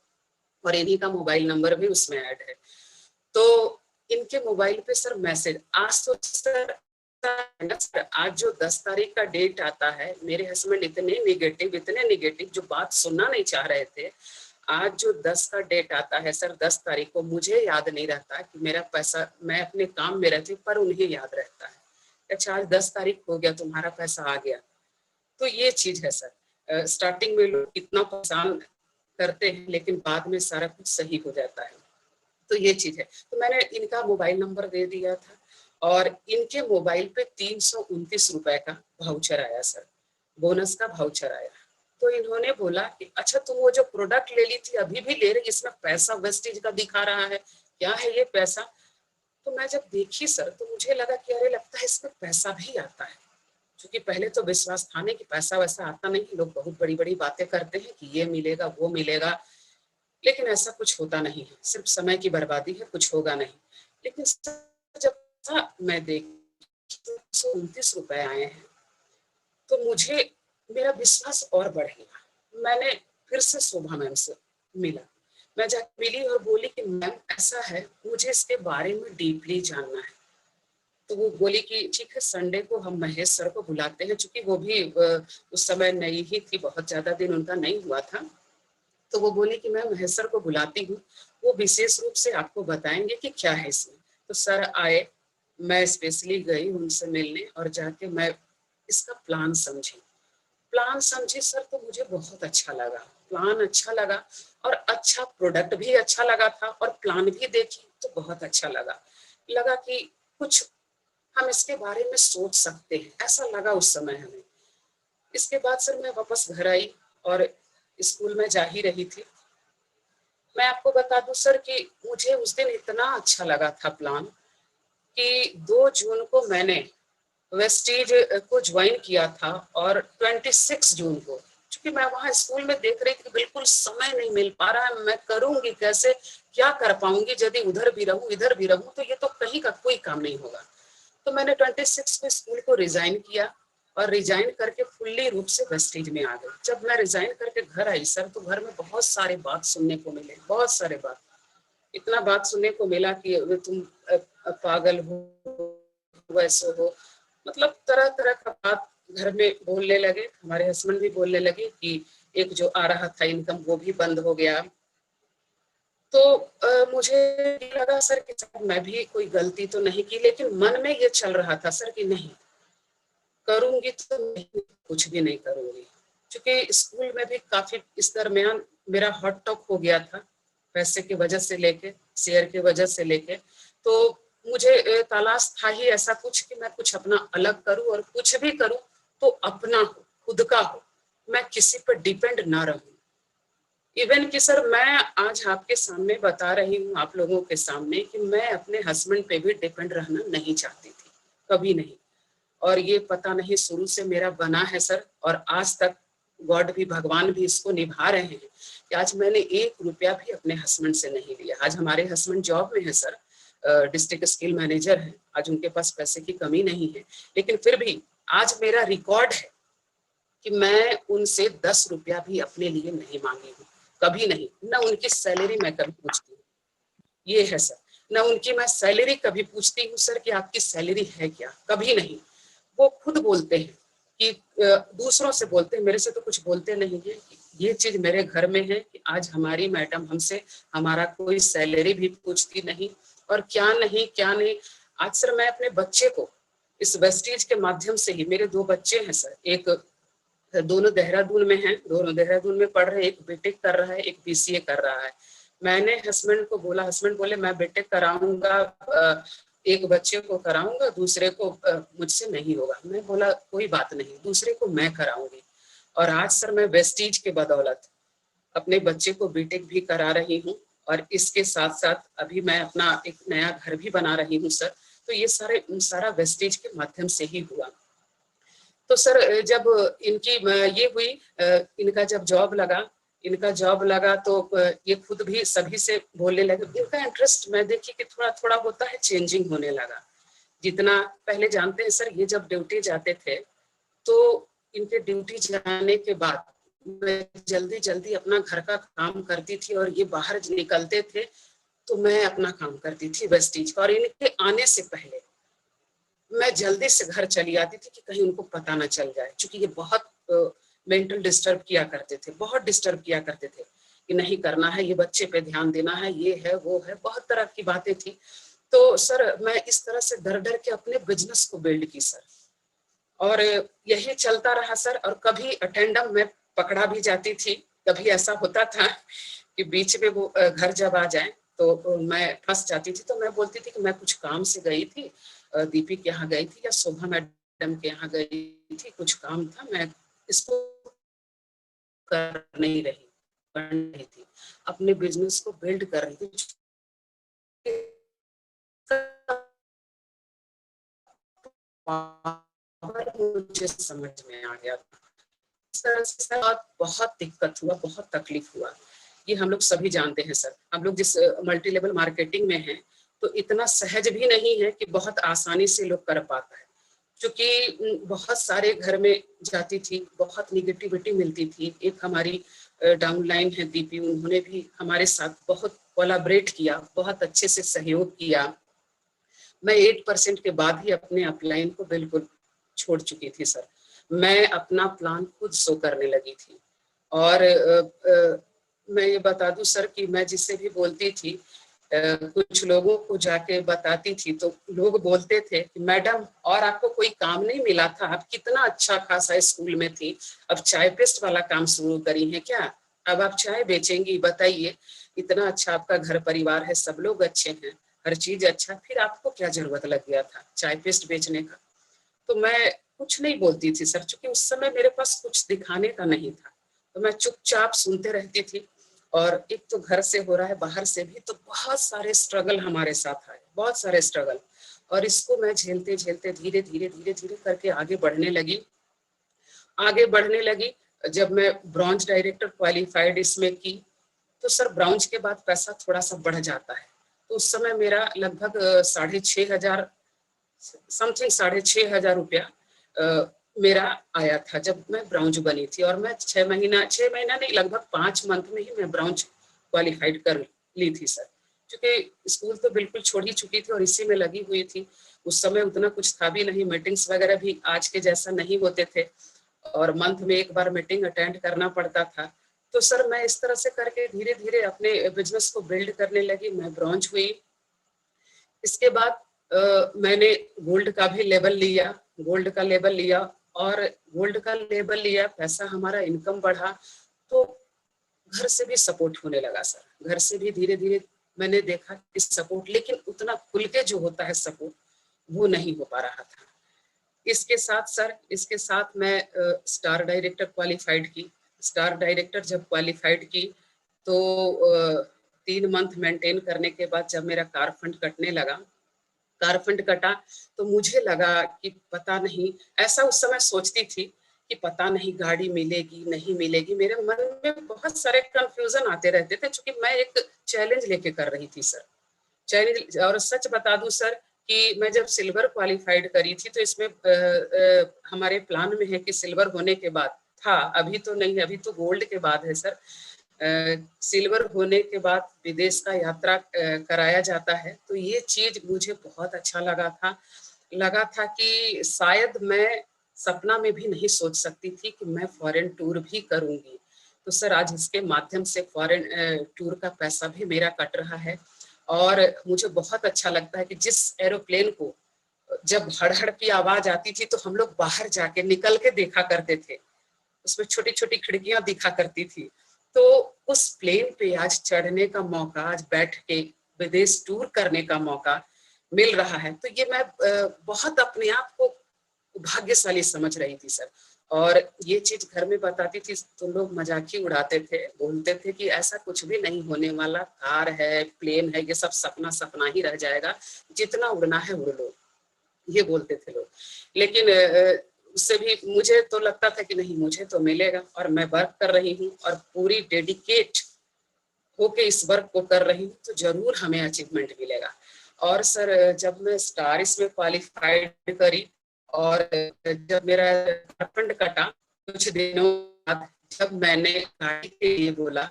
Speaker 1: और इन्हीं का मोबाइल नंबर भी उसमें ऐड है। तो इनके मोबाइल पे सर मैसेज, आज तो सर आज जो 10 तारीख का डेट आता है, मेरे हस्बैंड इतने निगेटिव जो बात सुनना नहीं चाह रहे थे। आज जो 10 का डेट आता है सर, 10 तारीख को मुझे याद नहीं रहता कि मेरा पैसा, मैं अपने काम में रहती पर उन्हें याद रहता है। अच्छा आज 10 तारीख हो गया, तुम्हारा पैसा आ गया। तो ये चीज है सर। स्टार्टिंग में लोग इतना परेशान करते हैं लेकिन बाद में सारा कुछ सही हो जाता है। तो ये चीज है। तो मैंने इनका मोबाइल नंबर दे दिया था और इनके मोबाइल पे 329 रुपए का वाउचर आया सर, बोनस का वाउचर आया। तो इन्होंने बोला कि अच्छा तुम वो जो प्रोडक्ट ले ली थी अभी भी ले रही, इसमें पैसा वेस्टेज का दिखा रहा है, क्या है ये पैसा? तो मैं जब देखी सर तो मुझे लगा कि अरे लगता है इसमें पैसा भी आता है। क्योंकि पहले तो विश्वास था नहीं कि पैसा वैसा आता नहीं, लोग बहुत बड़ी बड़ी बातें करते हैं कि ये मिलेगा वो मिलेगा, लेकिन ऐसा कुछ होता नहीं है, सिर्फ समय की बर्बादी है, कुछ होगा नहीं। लेकिन जब मैं देख 129 रुपए आए हैं तो मुझे मेरा विश्वास और बढ़ गया। मैंने फिर से शोभा मैम से मिला, मैं जाकर मिली और बोली कि मैम ऐसा है, मुझे इसके बारे में डीपली जानना है। तो वो बोली कि ठीक है, संडे को हम महेश सर को बुलाते हैं, क्योंकि वो भी उस समय नई ही थी, बहुत ज्यादा दिन उनका नहीं हुआ था। तो वो बोली कि मैं महेश सर को बुलाती हूँ, वो विशेष रूप से आपको बताएंगे कि क्या है इसमें। तो सर आए, मैं स्पेशली गई उनसे मिलने और जाके मैं इसका प्लान समझी सर। तो मुझे बहुत अच्छा लगा, प्लान अच्छा लगा और अच्छा प्रोडक्ट भी अच्छा लगा था और प्लान भी देखी तो बहुत अच्छा लगा कि कुछ हम इसके बारे में सोच सकते हैं, ऐसा लगा उस समय हमें। इसके बाद सर मैं वापस घर आई और स्कूल में जा ही रही थी। मैं आपको बता दूं सर कि मुझे उस दिन इतना अच्छा लगा था प्लान कि 2 जून को मैंने वेस्टीज को ज्वाइन किया था और 26 जून को, क्योंकि मैं वहां स्कूल में देख रही थी बिल्कुल समय नहीं मिल पा रहा है, मैं करूंगी कैसे, क्या कर पाऊंगी, यदि उधर भी रहूं इधर भी रहूं तो ये तो कहीं का कोई काम नहीं होगा। तो मैंने 26 में स्कूल को रिजाइन किया और रिजाइन करके फुल्ली रूप से वेस्टेज में आ गई। जब मैं रिजाइन करके घर आई सर तो घर में बहुत सारे बात सुनने को मिले, बहुत सारे बात, इतना बात सुनने को मिला कि तुम पागल हो, वैसे हो, मतलब तरह तरह का बात घर में बोलने लगे। हमारे हस्बैंड भी बोलने लगे कि एक जो आ रहा था इनकम वो भी बंद हो गया। तो मुझे लगा सर कि मैं भी कोई गलती तो नहीं की, लेकिन मन में ये चल रहा था सर कि नहीं, करूंगी तो नहीं, कुछ भी नहीं करूंगी, क्योंकि स्कूल में भी काफी इस दरमियान मेरा हॉट टॉक हो गया था, पैसे की वजह से लेके, शेयर की वजह से लेके। तो मुझे तलाश था ही ऐसा कुछ कि मैं कुछ अपना अलग करूं, और कुछ भी करूं तो अपना हो, खुद का हो, मैं किसी पर डिपेंड ना रहूं। इवन कि सर मैं आज आपके सामने बता रही हूँ, आप लोगों के सामने, कि मैं अपने हस्बैंड पे भी डिपेंड रहना नहीं चाहती थी, कभी नहीं। और ये पता नहीं शुरू से मेरा बना है सर, और आज तक गॉड भी, भगवान भी इसको निभा रहे हैं कि आज मैंने 1 रुपया भी अपने हस्बैंड से नहीं लिया। आज हमारे हस्बैंड जॉब में है सर, डिस्ट्रिक्ट स्किल मैनेजर है, आज उनके पास पैसे की कमी नहीं है, लेकिन फिर भी आज मेरा रिकॉर्ड है कि मैं उनसे 10 रुपया भी अपने लिए नहीं मांगी हूँ, कभी नहीं। न उनकी सैलरी मैं कभी पूछती हूँ, ये है सर। न उनकी मैं सैलरी कभी पूछती हूँ सर कि आपकी सैलरी है क्या, कभी नहीं। वो खुद बोलते हैं कि दूसरों से बोलते हैं, मेरे से तो कुछ बोलते नहीं है। ये चीज मेरे घर में है कि आज हमारी मैडम हमसे हमारा कोई सैलरी भी पूछती नहीं, और क्या नहीं क्या नहीं। आज सर मैं अपने बच्चे को इस वेस्टीज के माध्यम से ही, मेरे 2 बच्चे हैं सर, एक दोनों देहरादून में हैं, दोनों देहरादून में पढ़ रहे हैं, एक बीटेक कर रहा है, एक बीसीए कर रहा है। मैंने हस्बैंड को बोला, हस्बैंड बोले मैं बीटेक कराऊंगा, एक बच्चे को कराऊंगा, दूसरे को मुझसे नहीं होगा। मैं बोला कोई बात नहीं, दूसरे को मैं कराऊंगी। और आज सर मैं वेस्टीज के बदौलत अपने बच्चे को बीटेक भी करा रही हूँ, और इसके साथ साथ अभी मैं अपना एक नया घर भी बना रही हूँ सर। तो ये सारा वेस्टीज के माध्यम से ही हुआ। तो सर जब इनकी ये हुई, इनका जब इनका जॉब लगा तो ये खुद भी सभी से बोलने लगे। इनका इंटरेस्ट मैं देखी कि थोड़ा थोड़ा होता है, चेंजिंग होने लगा। जितना पहले जानते हैं सर, ये जब ड्यूटी जाते थे तो इनके ड्यूटी जाने के बाद मैं जल्दी जल्दी अपना घर का काम करती थी, और ये बाहर निकलते थे तो मैं अपना काम करती थी वेस्टीज का। और इनके आने से पहले मैं जल्दी से घर चली आती थी कि कहीं उनको पता ना चल जाए, क्योंकि ये बहुत मेंटल डिस्टर्ब किया करते थे, बहुत डिस्टर्ब किया करते थे कि नहीं करना है, ये बच्चे पे ध्यान देना है, ये है वो है, बहुत तरह की बातें थी। तो सर मैं इस तरह से डर डर के अपने बिजनेस को बिल्ड की सर, और यही चलता रहा सर। और कभी अटेंडम में पकड़ा भी जाती थी, कभी ऐसा होता था कि बीच में वो घर जब आ जाए तो मैं फंस जाती थी। तो मैं बोलती थी कि मैं कुछ काम से गई थी, दीपी के यहाँ गई थी या शोभा मैडम के यहाँ गई थी, कुछ काम था, मैं इसको कर नहीं रही, कर रही थी, अपने बिजनेस को बिल्ड कर रही थी। मुझे समझ में आ गया था। बहुत दिक्कत हुआ, बहुत तकलीफ हुआ, ये हम लोग सभी जानते हैं सर। हम लोग जिस मल्टी लेवल मार्केटिंग में हैं, तो इतना सहज भी नहीं है कि बहुत आसानी से लोग कर पाता है, क्योंकि बहुत सारे घर में जाती थी, बहुत निगेटिविटी मिलती थी। एक हमारी डाउनलाइन है दीपी, उन्होंने भी हमारे साथ बहुत कोलैबोरेट किया, बहुत अच्छे से सहयोग किया। मैं 8% के बाद ही अपने अपलाइन को बिल्कुल छोड़ चुकी थी सर। मैं अपना प्लान खुद शो करने लगी थी। और मैं ये बता दूं सर कि मैं जिससे भी बोलती थी, कुछ लोगों को जाके बताती थी, तो लोग बोलते थे कि मैडम और आपको कोई काम नहीं मिला था, आप कितना अच्छा खासा स्कूल में थी, अब चाय पेस्ट वाला काम शुरू करी है क्या, अब आप चाय बेचेंगी, बताइए, इतना अच्छा आपका घर परिवार है, सब लोग अच्छे हैं, हर चीज अच्छा, फिर आपको क्या जरूरत लग गया था चाय पेस्ट बेचने का। तो मैं कुछ नहीं बोलती थी सर, क्योंकि उस समय मेरे पास कुछ दिखाने का नहीं था, तो मैं चुपचाप सुनते रहती थी। और एक तो घर से हो रहा है, बाहर से भी, तो बहुत सारे स्ट्रगल हमारे साथ आए, बहुत सारे स्ट्रगल, और इसको मैं झेलते झेलते धीरे धीरे धीरे धीरे करके आगे बढ़ने लगी, आगे बढ़ने लगी। जब मैं ब्रॉन्ज डायरेक्टर क्वालिफाइड इसमें की, तो सर ब्राउन्ज के बाद पैसा थोड़ा सा बढ़ जाता है। तो उस समय मेरा लगभग 6,500 समथिंग 6,500 रुपया मेरा आया था जब मैं ब्राउन्ज बनी थी। और मैं 6 महीना नहीं, लगभग 5 मंथ में ही मैं ब्राउन्ज क्वालिफाइड कर ली थी सर, क्योंकि स्कूल तो बिल्कुल छोड़ ही चुकी थी और इसी में लगी हुई थी। उस समय उतना कुछ था भी नहीं, मीटिंग्स वगैरह भी आज के जैसा नहीं होते थे, और मंथ में एक बार मीटिंग अटेंड करना पड़ता था। तो सर मैं इस तरह से करके धीरे धीरे अपने बिजनेस को बिल्ड करने लगी। मैं ब्रॉन्ज हुई, इसके बाद मैंने गोल्ड का भी लेवल लिया, गोल्ड का लेबल लिया, और गोल्ड का लेबल लिया, पैसा हमारा इनकम बढ़ा, तो घर से भी सपोर्ट होने लगा सर। घर से भी धीरे धीरे मैंने देखा कि सपोर्ट, लेकिन उतना खुल के जो होता है सपोर्ट, वो नहीं हो पा रहा था। इसके साथ सर, इसके साथ मैं स्टार डायरेक्टर क्वालिफाइड की। स्टार डायरेक्टर जब क्वालिफाइड की तो 3 मंथ मेंटेन करने के बाद जब मेरा कार फंड कटने लगा, कार फंड कटा, तो मुझे लगा कि पता नहीं, ऐसा उस समय सोचती थी कि पता नहीं गाड़ी मिलेगी नहीं मिलेगी। मेरे मन में बहुत सारे कंफ्यूजन आते रहते थे, क्योंकि मैं एक चैलेंज लेके कर रही थी सर, चैलेंज। और सच बता दूं सर कि मैं जब सिल्वर क्वालिफाइड करी थी, तो इसमें हमारे प्लान में है कि सिल्वर होने के बाद, था अभी तो नहीं, अभी तो गोल्ड के बाद है सर, सिल्वर होने के बाद विदेश का यात्रा कराया जाता है। तो ये चीज मुझे बहुत अच्छा लगा था कि शायद मैं सपना में भी नहीं सोच सकती थी कि मैं फॉरेन टूर भी करूंगी। तो सर आज इसके माध्यम से फॉरेन टूर का पैसा भी मेरा कट रहा है, और मुझे बहुत अच्छा लगता है कि जिस एरोप्लेन को जब हड़हड़ की आवाज आती थी तो हम लोग बाहर जाके निकल के देखा करते थे, उसमें छोटी छोटी खिड़कियां दिखा करती थी। तो उस प्लेन पे आज चढ़ने का मौका, आज बैठ के विदेश टूर करने का मौका मिल रहा है, तो ये मैं बहुत अपने आप को भाग्यशाली समझ रही थी सर। और ये चीज घर में बताती थी तो लोग मजाक ही उड़ाते थे, बोलते थे कि ऐसा कुछ भी नहीं होने वाला, कार है, प्लेन है, ये सब सपना सपना ही रह जाएगा, जितना उड़ना है उड़ लो, ये बोलते थे लोग। लेकिन उससे भी मुझे तो लगता था कि नहीं, मुझे तो मिलेगा, और मैं वर्क कर रही हूँ और पूरी डेडिकेट होके इस वर्क को कर रही हूँ, तो जरूर हमें अचीवमेंट मिलेगा। और सर जब मैं स्टार इसमें क्वालिफाइड करी, और जब मेरा फंड कटा कुछ दिनों बाद, जब मैंने गाड़ी के लिए बोला,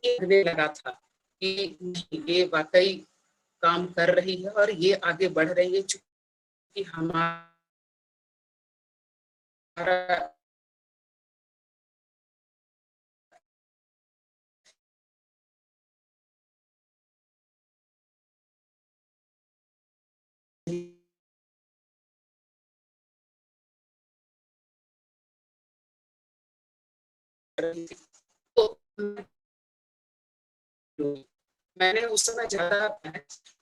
Speaker 1: लगने लगा था कि नहीं, ये वाकई काम कर रही है और ये आगे बढ़ रही है, चूंकि हमारा तो मैंने उस समय ज्यादा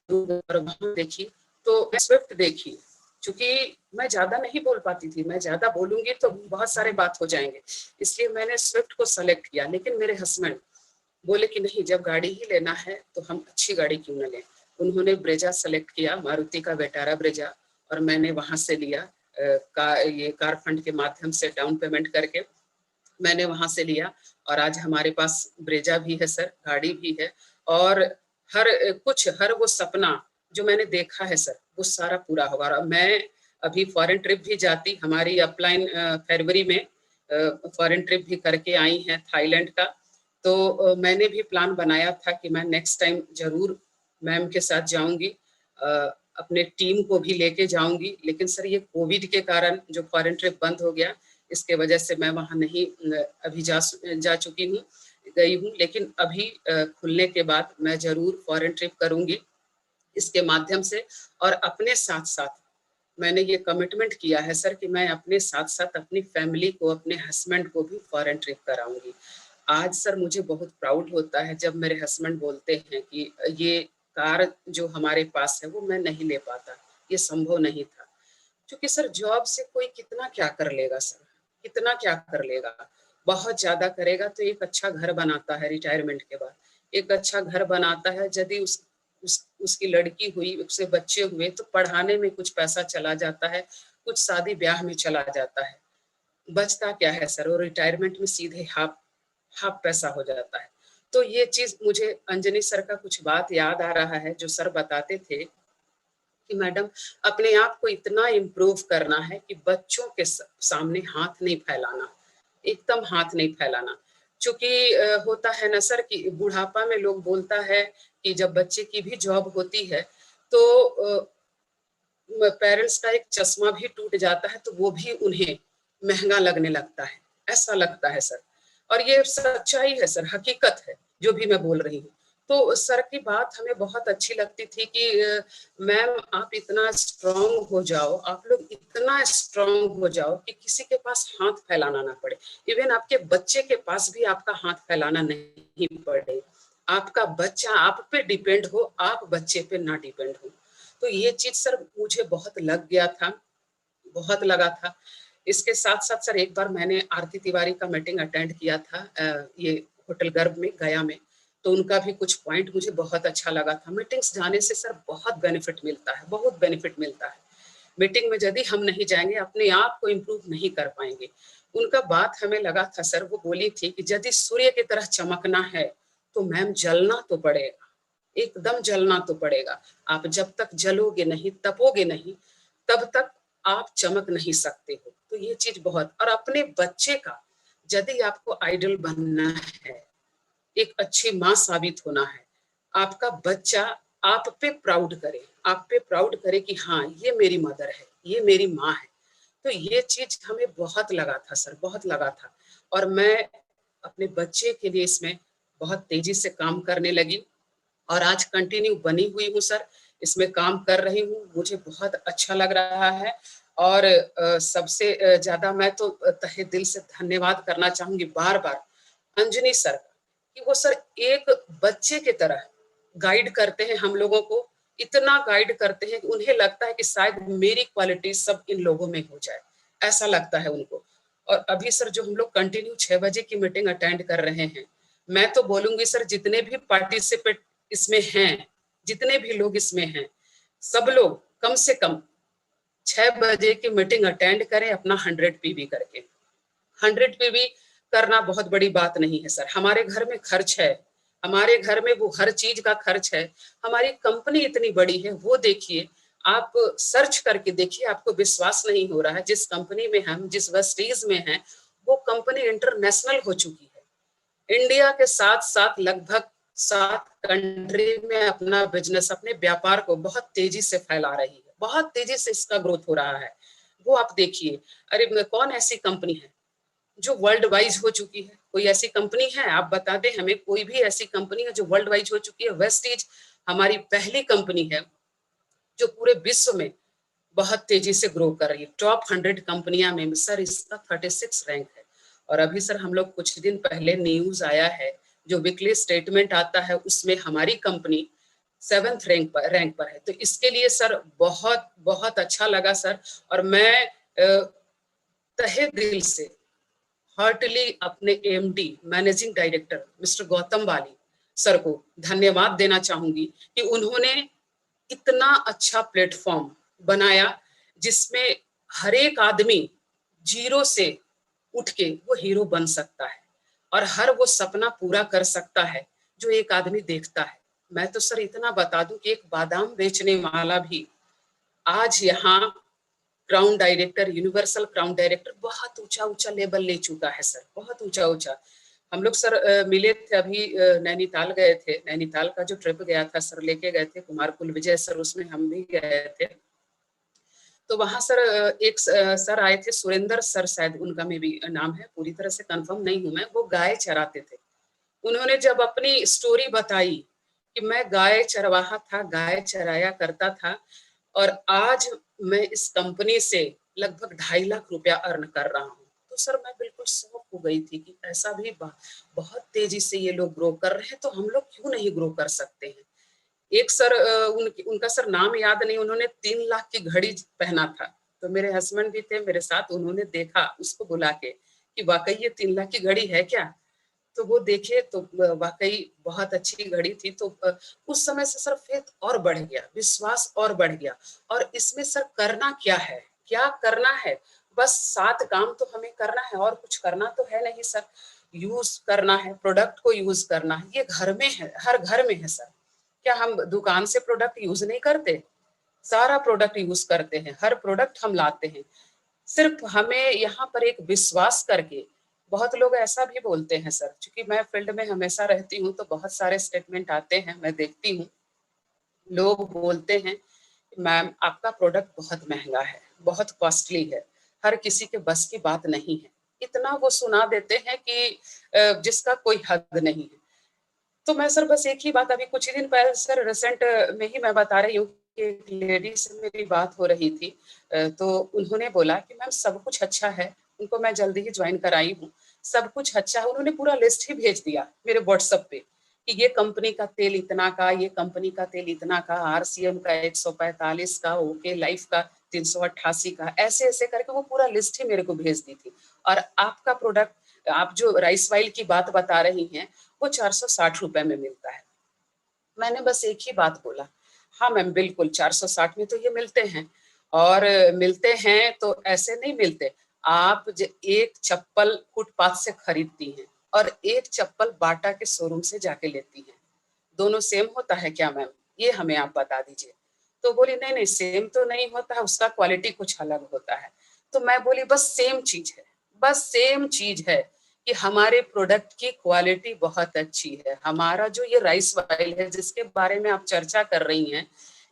Speaker 1: देखी, तो मैं स्विफ्ट देखी। चूंकि मैं ज्यादा नहीं बोल पाती थी, मैं ज्यादा बोलूंगी तो बहुत सारे बात हो जाएंगे, इसलिए मैंने स्विफ्ट को सेलेक्ट किया। लेकिन मेरे हस्बैंड बोले कि नहीं, जब गाड़ी ही लेना है तो हम अच्छी गाड़ी क्यों ना लें। उन्होंने ब्रेजा सेलेक्ट किया, मारुति का वेटारा ब्रेजा, और मैंने वहां से लिया ये कार फंड के माध्यम से डाउन पेमेंट करके मैंने वहां से लिया। और आज हमारे पास ब्रेजा भी है सर, गाड़ी भी है, और हर वो सपना जो मैंने देखा है सर, वो सारा पूरा होगा। और मैं अभी फॉरेन ट्रिप भी जाती, हमारी अपलाइन फरवरी में फॉरेन ट्रिप भी करके आई है थाईलैंड का। तो मैंने भी प्लान बनाया था कि मैं नेक्स्ट टाइम जरूर मैम के साथ जाऊंगी, अपने टीम को भी लेके जाऊंगी। लेकिन सर ये कोविड के कारण जो फॉरेन ट्रिप बंद हो गया, इसके वजह से मैं वहां नहीं अभी जा चुकी हूँ, गई हूँ। लेकिन अभी खुलने के बाद मैं जरूर फॉरेन ट्रिप करूंगी इसके माध्यम से। और अपने साथ साथ मैंने ये कमिटमेंट किया है सर कि मैं अपने साथ साथ अपनी फैमिली को, अपने हस्बैंड को भी फॉरेन ट्रिप कराऊंगी। आज सर मुझे बहुत प्राउड होता है जब मेरे हस्बैंड बोलते हैं कि ये कार जो हमारे पास है वो मैं नहीं ले पाता, ये संभव नहीं था। क्योंकि सर जॉब से कोई कितना क्या कर लेगा सर, कितना क्या कर लेगा, बहुत ज्यादा करेगा तो एक अच्छा घर बनाता है रिटायरमेंट के बाद, एक अच्छा घर बनाता है। यदि उसकी लड़की हुई, उसके बच्चे हुए, तो पढ़ाने में कुछ पैसा चला जाता है, कुछ शादी ब्याह में चला जाता है, बचता क्या है सर, और रिटायरमेंट में सीधे हाफ हाफ पैसा हो जाता है। तो ये चीज मुझे अंजनी सर का कुछ बात याद आ रहा है, जो सर बताते थे कि मैडम अपने आप को इतना इम्प्रूव करना है कि बच्चों के सामने हाथ नहीं फैलाना, एकदम हाथ नहीं फैलाना। क्योंकि होता है ना सर कि बुढ़ापा में लोग बोलता है कि जब बच्चे की भी जॉब होती है तो पेरेंट्स का एक चश्मा भी टूट जाता है, तो वो भी उन्हें महंगा लगने लगता है, ऐसा लगता है सर। और ये सच्चाई है सर, हकीकत है जो भी मैं बोल रही हूँ। तो सर की बात हमें बहुत अच्छी लगती थी कि मैम आप इतना स्ट्रांग हो जाओ, आप लोग इतना स्ट्रांग हो जाओ कि किसी के पास हाथ फैलाना ना पड़े, इवन आपके बच्चे के पास भी आपका हाथ फैलाना नहीं पड़े, आपका बच्चा आप पे डिपेंड हो, आप बच्चे पे ना डिपेंड हो। तो ये चीज सर मुझे बहुत लग गया था, बहुत लगा था। इसके साथ साथ सर एक बार मैंने आरती तिवारी का मीटिंग अटेंड किया था ये होटल गर्भ में गया में, तो उनका भी कुछ पॉइंट मुझे बहुत अच्छा लगा था। मीटिंग्स जाने से सर बहुत बेनिफिट मिलता है, बहुत बेनिफिट मिलता है। मीटिंग में यदि हम नहीं जाएंगे अपने आप को इम्प्रूव नहीं कर पाएंगे। उनका बात हमें लगा था सर, वो बोली थी कि यदि सूर्य की तरह चमकना है तो मैम जलना तो पड़ेगा, एकदम जलना तो पड़ेगा। आप जब तक जलोगे नहीं, तपोगे नहीं, तब तक आप चमक नहीं सकते हो। तो ये चीज बहुत, और अपने बच्चे का यदि आपको आइडल बनना है, एक अच्छी माँ साबित होना है, आपका बच्चा आप पे प्राउड करे, आप पे प्राउड करे कि हाँ ये मेरी मदर है, ये मेरी माँ है। तो ये चीज हमें बहुत लगा था सर, बहुत लगा था। और मैं अपने बच्चे के लिए इसमें बहुत तेजी से काम करने लगी और आज कंटिन्यू बनी हुई हूँ सर, इसमें काम कर रही हूँ, मुझे बहुत अच्छा लग रहा है। और सबसे ज्यादा मैं तो तहे दिल से धन्यवाद करना चाहूंगी बार बार अंजनी सर का, कि वो सर एक बच्चे की तरह गाइड करते हैं हम लोगों को, इतना गाइड करते हैं कि उन्हें लगता है कि शायद मेरी क्वालिटी सब इन लोगों में हो जाए, ऐसा लगता है उनको। और अभी सर जो हम लोग कंटिन्यू 6 बजे की मीटिंग अटेंड कर रहे हैं, मैं तो बोलूंगी सर जितने भी पार्टिसिपेट इसमें हैं, जितने भी लोग इसमें हैं, सब लोग कम से कम 6 बजे की मीटिंग अटेंड करें अपना 100 PV करके। 100 PV करना बहुत बड़ी बात नहीं है सर, हमारे घर में खर्च है, हमारे घर में वो हर चीज का खर्च है, हमारी कंपनी इतनी बड़ी है, वो देखिए, आप सर्च करके देखिए, आपको विश्वास नहीं हो रहा है, जिस कंपनी में हम जिस वेस्टीज में हैं, वो कंपनी इंटरनेशनल हो चुकी है। इंडिया के साथ साथ लगभग 7 कंट्री में अपना बिजनेस, अपने व्यापार को बहुत तेजी से फैला रही है, बहुत तेजी से इसका ग्रोथ हो रहा है। वो आप देखिए, अरे कौन ऐसी कंपनी है जो वर्ल्ड वाइज हो चुकी है? कोई ऐसी कंपनी है? आप बता दें हमें, कोई भी ऐसी कंपनी है जो वर्ल्ड वाइज हो चुकी है? वेस्टीज हमारी पहली कंपनी है जो पूरे विश्व में बहुत तेजी से ग्रो कर रही है। टॉप 100 कंपनियां में सर इसका 36 रैंक है। और अभी सर हम लोग कुछ दिन पहले न्यूज आया है, जो वीकली स्टेटमेंट आता है, उसमें हमारी कंपनी 7th रैंक पर है। तो इसके लिए सर बहुत बहुत अच्छा लगा सर। और मैं तहे दिल से हार्टली अपने MD managing director mister Gautam वाली सर को धन्यवाद देना चाहूंगी कि उन्होंने इतना अच्छा प्लेटफॉर्म बनाया जिसमें हर एक आदमी जीरो से उठ के वो हीरो बन सकता है और हर वो सपना पूरा कर सकता है जो एक आदमी देखता है। मैं तो सर इतना बता दूं कि एक बादाम बेचने वाला भी आज यहाँ crown director, universal crown director, बहुत ऊंचा ऊंचा लेवल ले चुका है सर, बहुत ऊंचा ऊंचा। हम लोग सर मिले थे अभी, नैनीताल गए थे, नैनीताल का जो ट्रिप गया था सर, लेके गए थे कुमार कुल विजय सर, उसमें हम भी गए थे। तो वहां सर एक सर आए थे, सुरेंद्र सर शायद उनका में भी नाम है, पूरी तरह से कंफर्म नहीं हूं मैं। वो गाय चराते थे। उन्होंने जब अपनी स्टोरी बताई कि मैं गाय चरवाहा था, गाय चराया करता था, और आज मैं इस कंपनी से लगभग 2.5 लाख रुपया अर्न कर रहा हूँ, तो सर मैं बिल्कुल शॉक हो गई थी कि ऐसा भी बहुत तेजी से ये लोग ग्रो कर रहे हैं, तो हम लोग क्यों नहीं ग्रो कर सकते हैं। एक सर उनका सर नाम याद नहीं, उन्होंने 3 लाख की घड़ी पहना था, तो मेरे हस्बैंड भी थे मेरे साथ, उन्होंने देखा उसको बुला के कि वाकई ये 3 लाख की घड़ी है क्या। तो वो देखे तो वाकई बहुत अच्छी घड़ी थी। तो उस समय से सर फेथ और बढ़ गया, विश्वास और बढ़ गया। और इसमें सर करना क्या है, क्या करना है, बस 7 काम तो हमें करना है, और कुछ करना तो है नहीं सर। यूज करना है, प्रोडक्ट को यूज करना है, ये घर में है, हर घर में है सर। क्या हम दुकान से प्रोडक्ट यूज नहीं करते? सारा प्रोडक्ट यूज करते हैं, हर प्रोडक्ट हम लाते हैं। सिर्फ हमें यहाँ पर एक विश्वास करके, बहुत लोग ऐसा भी बोलते हैं सर, क्योंकि मैं फील्ड में हमेशा रहती हूँ तो बहुत सारे स्टेटमेंट आते हैं, मैं देखती हूँ, लोग बोलते हैं मैम आपका प्रोडक्ट बहुत महंगा है, बहुत कॉस्टली है, हर किसी के बस की बात नहीं है। इतना वो सुना देते हैं कि जिसका कोई हद नहीं है। तो मैं सर बस एक ही बात, अभी कुछ ही दिन पहले सर रिसेंट में ही मैं बता रही हूँ कि एक लेडी से मेरी बात हो रही थी। तो उन्होंने बोला कि मैम सब कुछ अच्छा है, उनको मैं जल्दी ही ज्वाइन कराई हूँ, सब कुछ अच्छा है। उन्होंने पूरा लिस्ट ही भेज दिया मेरे व्हाट्सएप पे कि ये कंपनी का तेल इतना का, ये कंपनी का तेल इतना का, आरसीएम का 145 का, ओके लाइफ का 388 का, ऐसे ऐसे करके वो पूरा लिस्ट ही मेरे को भेज दी थी। और आपका प्रोडक्ट, आप जो राइस वाइल की बात बता रही हैं, वो 460 रुपए में मिलता है। मैंने बस एक ही बात बोला, हाँ मैम बिल्कुल 460 में तो ये मिलते हैं। और मिलते हैं तो ऐसे नहीं मिलते। आप एक चप्पल फुटपाथ से खरीदती हैं और एक चप्पल बाटा के शोरूम से जाके लेती हैं, दोनों सेम होता है क्या मैम? ये हमें आप बता दीजिए। तो बोली नहीं नहीं सेम तो नहीं होता है, उसका क्वालिटी कुछ अलग होता है। तो मैं बोली बस सेम चीज है, बस सेम चीज है कि हमारे प्रोडक्ट की क्वालिटी बहुत अच्छी है। हमारा जो ये राइस वाइल है जिसके बारे में आप चर्चा कर रही हैं,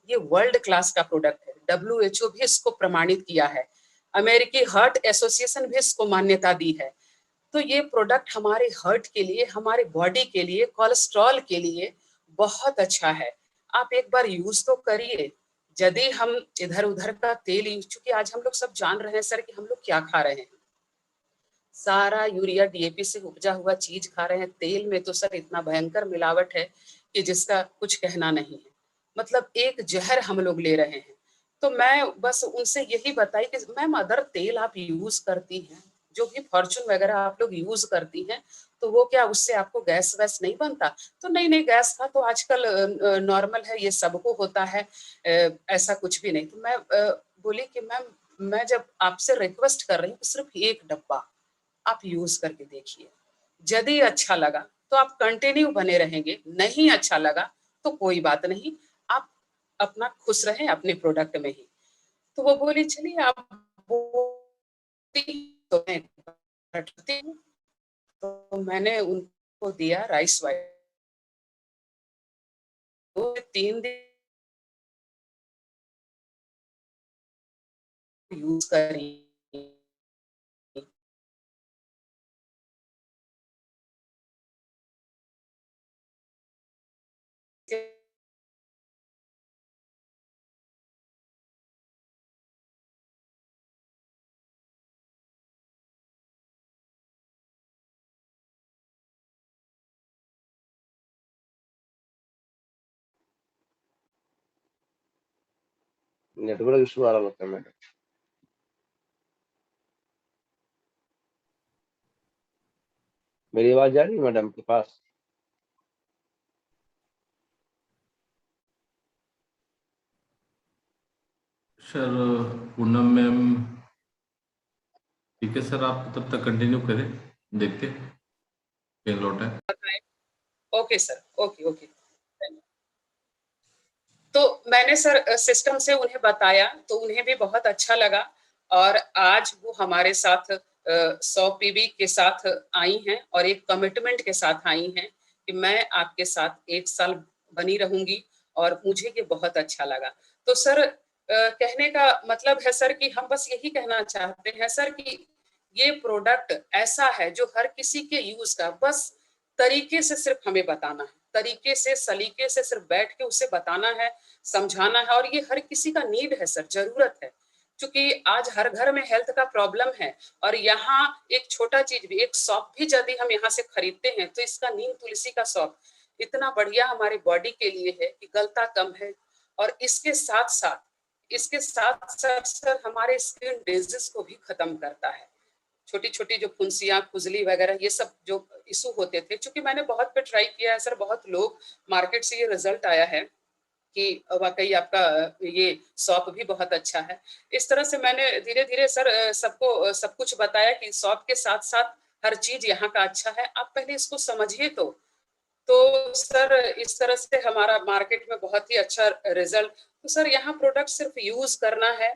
Speaker 1: ये वर्ल्ड क्लास का प्रोडक्ट है। WHO भी इसको प्रमाणित किया है, अमेरिकी हार्ट एसोसिएशन भी इसको मान्यता दी है। तो ये प्रोडक्ट हमारे हार्ट के लिए, हमारे बॉडी के लिए, कोलेस्ट्रॉल के लिए बहुत अच्छा है। आप एक बार यूज तो करिए। यदि हम इधर उधर का तेल यूज, चूंकि आज हम लोग सब जान रहे हैं सर कि हम लोग क्या खा रहे हैं, सारा यूरिया डीएपी से उपजा हुआ चीज खा रहे हैं। तेल में तो सर इतना भयंकर मिलावट है कि जिसका कुछ कहना नहीं है। मतलब एक जहर हम लोग ले रहे हैं। तो मैं बस उनसे यही बताई कि मैम अदर तेल आप यूज करती हैं, जो भी फॉर्चून वगैरह आप लोग यूज करती हैं, तो वो क्या उससे आपको गैस वैस नहीं बनता? तो नहीं नहीं गैस का तो आजकल नॉर्मल है, ये सबको होता है, ऐसा कुछ भी नहीं। तो मैं बोली कि मैम मैं जब आपसे रिक्वेस्ट कर रही हूँ सिर्फ एक डब्बा आप यूज करके देखिए, यदि अच्छा लगा तो आप कंटिन्यू बने रहेंगे, नहीं अच्छा लगा तो कोई बात नहीं, आप अपना खुश रहें अपने प्रोडक्ट में ही। तो वो बोली चलिए आप तो मैं करती हूँ। तो मैंने उनको दिया राइस वाइल, 3 दिन यूज करी,
Speaker 2: नेटवर्क इशू आ रहा लगता है मैडम। मेरी आवाज जा रही है मैडम के पास?
Speaker 3: सर पूनम मैम, ठीक है सर, आप तब तक कंटिन्यू करें, देखते क्या लौट है।
Speaker 1: Okay sir, okay okay. तो मैंने सर सिस्टम से उन्हें बताया तो उन्हें भी बहुत अच्छा लगा। और आज वो हमारे साथ 100 PB के साथ आई हैं और एक कमिटमेंट के साथ आई हैं कि मैं आपके साथ 1 साल बनी रहूंगी। और मुझे ये बहुत अच्छा लगा। तो सर कहने का मतलब है सर कि हम बस यही कहना चाहते हैं सर कि ये प्रोडक्ट ऐसा है जो हर किसी के यूज का, बस तरीके से सिर्फ हमें बताना है, तरीके से सलीके से सिर्फ बैठ के उसे बताना है, समझाना है। और ये हर किसी का नीड है सर, जरूरत है। क्योंकि आज हर घर में हेल्थ का प्रॉब्लम है। और यहाँ एक छोटा चीज भी, एक सौंफ भी यदि हम यहाँ से खरीदते हैं तो इसका नीम तुलसी का सौंफ इतना बढ़िया हमारे बॉडी के लिए है कि गलता कम है। और इसके साथ साथ सर हमारे स्किन डिजीज को भी खत्म करता है। छोटी छोटी जो फुंसियां, खुजली वगैरह, ये सब जो इशू होते थे, क्योंकि मैंने बहुत पे ट्राई किया है सर, बहुत लोग मार्केट से ये रिजल्ट आया है कि वाकई आपका ये शॉप भी बहुत अच्छा है। इस तरह से मैंने धीरे धीरे सर सबको सब कुछ बताया कि शॉप के साथ साथ हर चीज यहाँ का अच्छा है, आप पहले इसको समझिए। तो सर इस तरह से हमारा मार्केट में बहुत ही अच्छा रिजल्ट। तो सर यहाँ प्रोडक्ट सिर्फ यूज करना है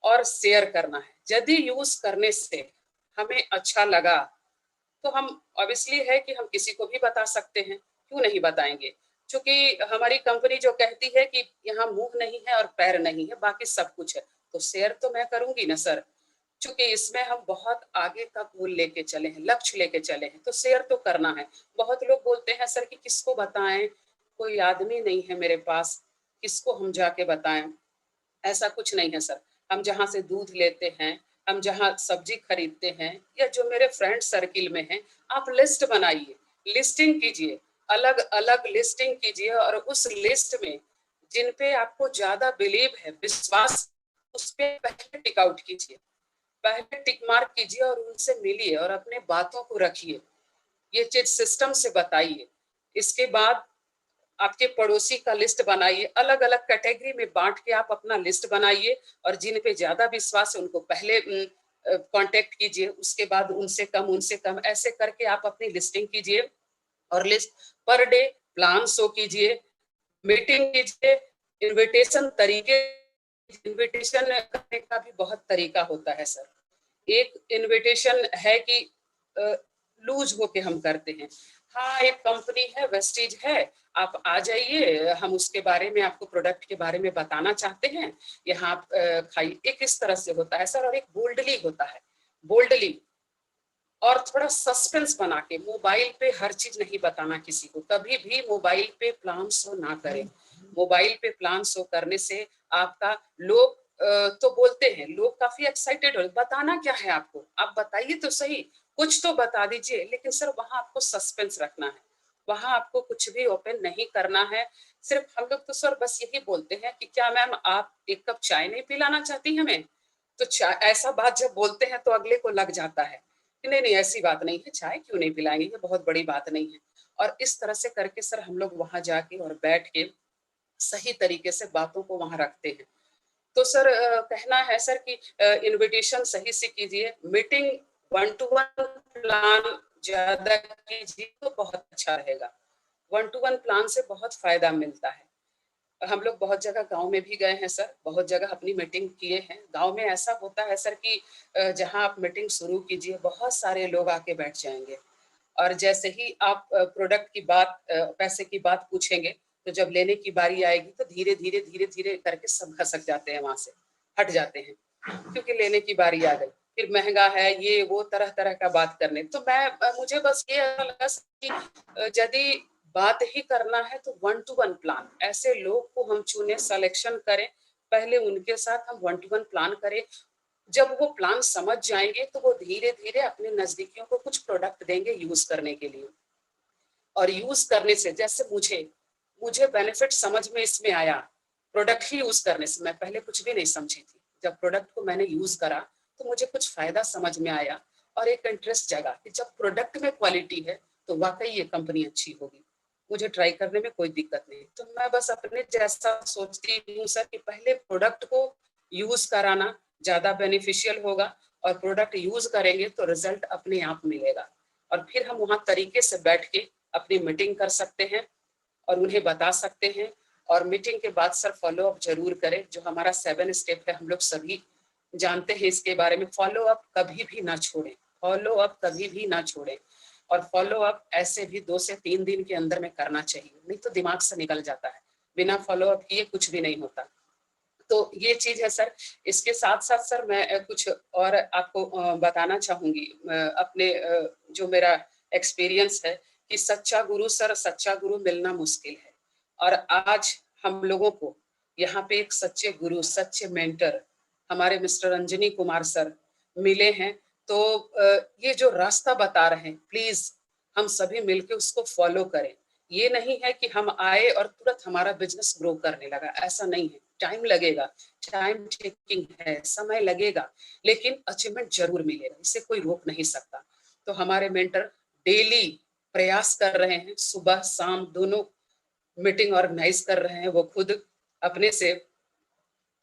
Speaker 1: और शेयर करना है। यदि यूज करने से हमें अच्छा लगा तो हम ऑब्वियसली है कि हम किसी को भी बता सकते हैं, क्यों नहीं बताएंगे? क्योंकि हमारी कंपनी जो कहती है कि यहाँ मुंह नहीं है और पैर नहीं है, बाकी सब कुछ है, तो शेयर तो मैं करूंगी ना सर। क्योंकि इसमें हम बहुत आगे का गोल लेके चले हैं, लक्ष्य लेके चले हैं, तो शेयर तो करना है। बहुत लोग बोलते हैं सर कि किसको बताएं, कोई आदमी नहीं है मेरे पास, किसको हम जाके बताएं। ऐसा कुछ नहीं है सर। हम जहाँ से दूध लेते हैं, हम जहाँ सब्जी खरीदते हैं, या जो मेरे फ्रेंड सर्किल में हैं, आप लिस्ट बनाइए, लिस्टिंग कीजिए, अलग अलग लिस्टिंग कीजिए, और उस लिस्ट में जिन पे आपको ज्यादा बिलीव है, विश्वास, उस पे पहले टिक आउट कीजिए, पहले टिक मार्क कीजिए और उनसे मिलिए और अपने बातों को रखिए। ये चीज सिस्टम से बताइए। इसके बाद आपके पड़ोसी का लिस्ट बनाइए, अलग अलग कैटेगरी में बांट के आप अपना लिस्ट बनाइए, और जिन पे ज्यादा विश्वास है उनको पहले कांटेक्ट कीजिए, उसके बाद उनसे कम, ऐसे करके आप अपनी लिस्टिंग कीजिए और list per day plan show कीजिए, मीटिंग कीजिए। इनविटेशन तरीके, इनविटेशन करने का भी बहुत तरीका होता है सर। एक इनविटेशन है कि लूज होके हम करते हैं, हाँ एक कंपनी है, वेस्टीज है, आप आ जाइए, हम उसके बारे में, आपको प्रोडक्ट के बारे में बताना चाहते हैं, यहाँ आप खाइए। एक इस तरह से होता है सर, और एक बोल्डली होता है, बोल्डली और थोड़ा सस्पेंस बना के। मोबाइल पे हर चीज नहीं बताना किसी को, कभी भी मोबाइल पे प्लान शो ना करें। मोबाइल पे प्लान शो करने से आपका लोग तो बोलते हैं, लोग काफी एक्साइटेड हो, बताना क्या है आपको, आप बताइए तो सही, कुछ तो बता दीजिए, लेकिन सर वहां आपको सस्पेंस रखना है, वहां आपको कुछ भी ओपन नहीं करना है। सिर्फ हम लोग तो सर बस यही बोलते हैं कि क्या मैम आप एक कप चाय नहीं पिलाना चाहती हमें, तो चाय, ऐसा बात जब बोलते हैं तो अगले को लग जाता है कि नहीं नहीं ऐसी बात नहीं है, चाय क्यों नहीं पिलाएंगे, ये बहुत बड़ी बात नहीं है। और इस तरह से करके सर हम लोग वहां जाके और बैठ के सही तरीके से बातों को वहां रखते हैं। तो सर कहना है सर कि इनविटेशन सही से कीजिए, मीटिंग 1-to-1 प्लान ज्यादा कीजिए तो बहुत अच्छा रहेगा। 1-to-1 प्लान से बहुत फायदा मिलता है। हम लोग बहुत जगह गांव में भी गए हैं सर, बहुत जगह अपनी मीटिंग किए हैं। गांव में ऐसा होता है सर कि जहां आप मीटिंग शुरू कीजिए, बहुत सारे लोग आके बैठ जाएंगे, और जैसे ही आप प्रोडक्ट की बात, पैसे की बात पूछेंगे, तो जब लेने की बारी आएगी तो धीरे धीरे धीरे धीरे करके सब खसक जाते हैं, वहां से हट जाते हैं, क्योंकि लेने की बारी आ गई, फिर महंगा है, ये वो तरह तरह का बात करने। तो मुझे बस ये लगा कि यदि बात ही करना है तो 1-to-1 प्लान, ऐसे लोग को हम चुने, सिलेक्शन करें, पहले उनके साथ हम 1-to-1 प्लान करें। जब वो प्लान समझ जाएंगे तो वो धीरे धीरे अपने नजदीकियों को कुछ प्रोडक्ट देंगे यूज करने के लिए, और यूज करने से जैसे मुझे मुझे बेनिफिट समझ में इसमें आया, प्रोडक्ट ही यूज करने से। मैं पहले कुछ भी नहीं समझी थी, जब प्रोडक्ट को मैंने यूज करा तो मुझे कुछ फायदा समझ में आया, और एक इंटरेस्ट जगा कि जब प्रोडक्ट में क्वालिटी है तो वाकई ये कंपनी अच्छी होगी, मुझे ट्राई करने में कोई दिक्कत नहीं। तो मैं बस अपने जैसा सोचती हूँ सर कि पहले प्रोडक्ट को यूज कराना ज्यादा बेनिफिशियल होगा, और प्रोडक्ट यूज करेंगे तो रिजल्ट अपने आप मिलेगा, और फिर हम वहां तरीके से बैठ के अपनी मीटिंग कर सकते हैं और उन्हें बता सकते हैं। और मीटिंग के बाद सर फॉलो अप जरूर करें, जो हमारा 7 स्टेप है, हम लोग सभी जानते हैं इसके बारे में। फॉलो अप कभी भी ना छोड़ें, फॉलो अप कभी भी ना छोड़ें, और फॉलो अप ऐसे भी 2 से 3 दिन के अंदर में करना चाहिए, नहीं तो दिमाग से निकल जाता है, बिना फॉलो अप किए कुछ भी नहीं होता। तो ये चीज है सर। इसके साथ साथ सर मैं कुछ और आपको बताना चाहूंगी, अपने जो मेरा एक्सपीरियंस है कि सच्चा गुरु सर, सच्चा गुरु मिलना मुश्किल है, और आज हम लोगों को यहाँ पे एक सच्चे गुरु, सच्चे मेंटर हमारे मिस्टर अंजनी कुमार सर मिले हैं। तो ये जो रास्ता बता रहे हैं, प्लीज हम सभी मिलके उसको फॉलो करें। ये नहीं है कि हम आए और तुरंत हमारा बिजनेस ग्रो करने लगा, ऐसा नहीं है, टाइम लगेगा, टाइम टेकिंग है, समय लगेगा, लेकिन अचीवमेंट जरूर मिलेगा, इसे कोई रोक नहीं सकता। तो हमारे मेंटर डेली प्रयास कर रहे हैं, सुबह शाम दोनों मीटिंग ऑर्गेनाइज कर रहे हैं वो खुद अपने से।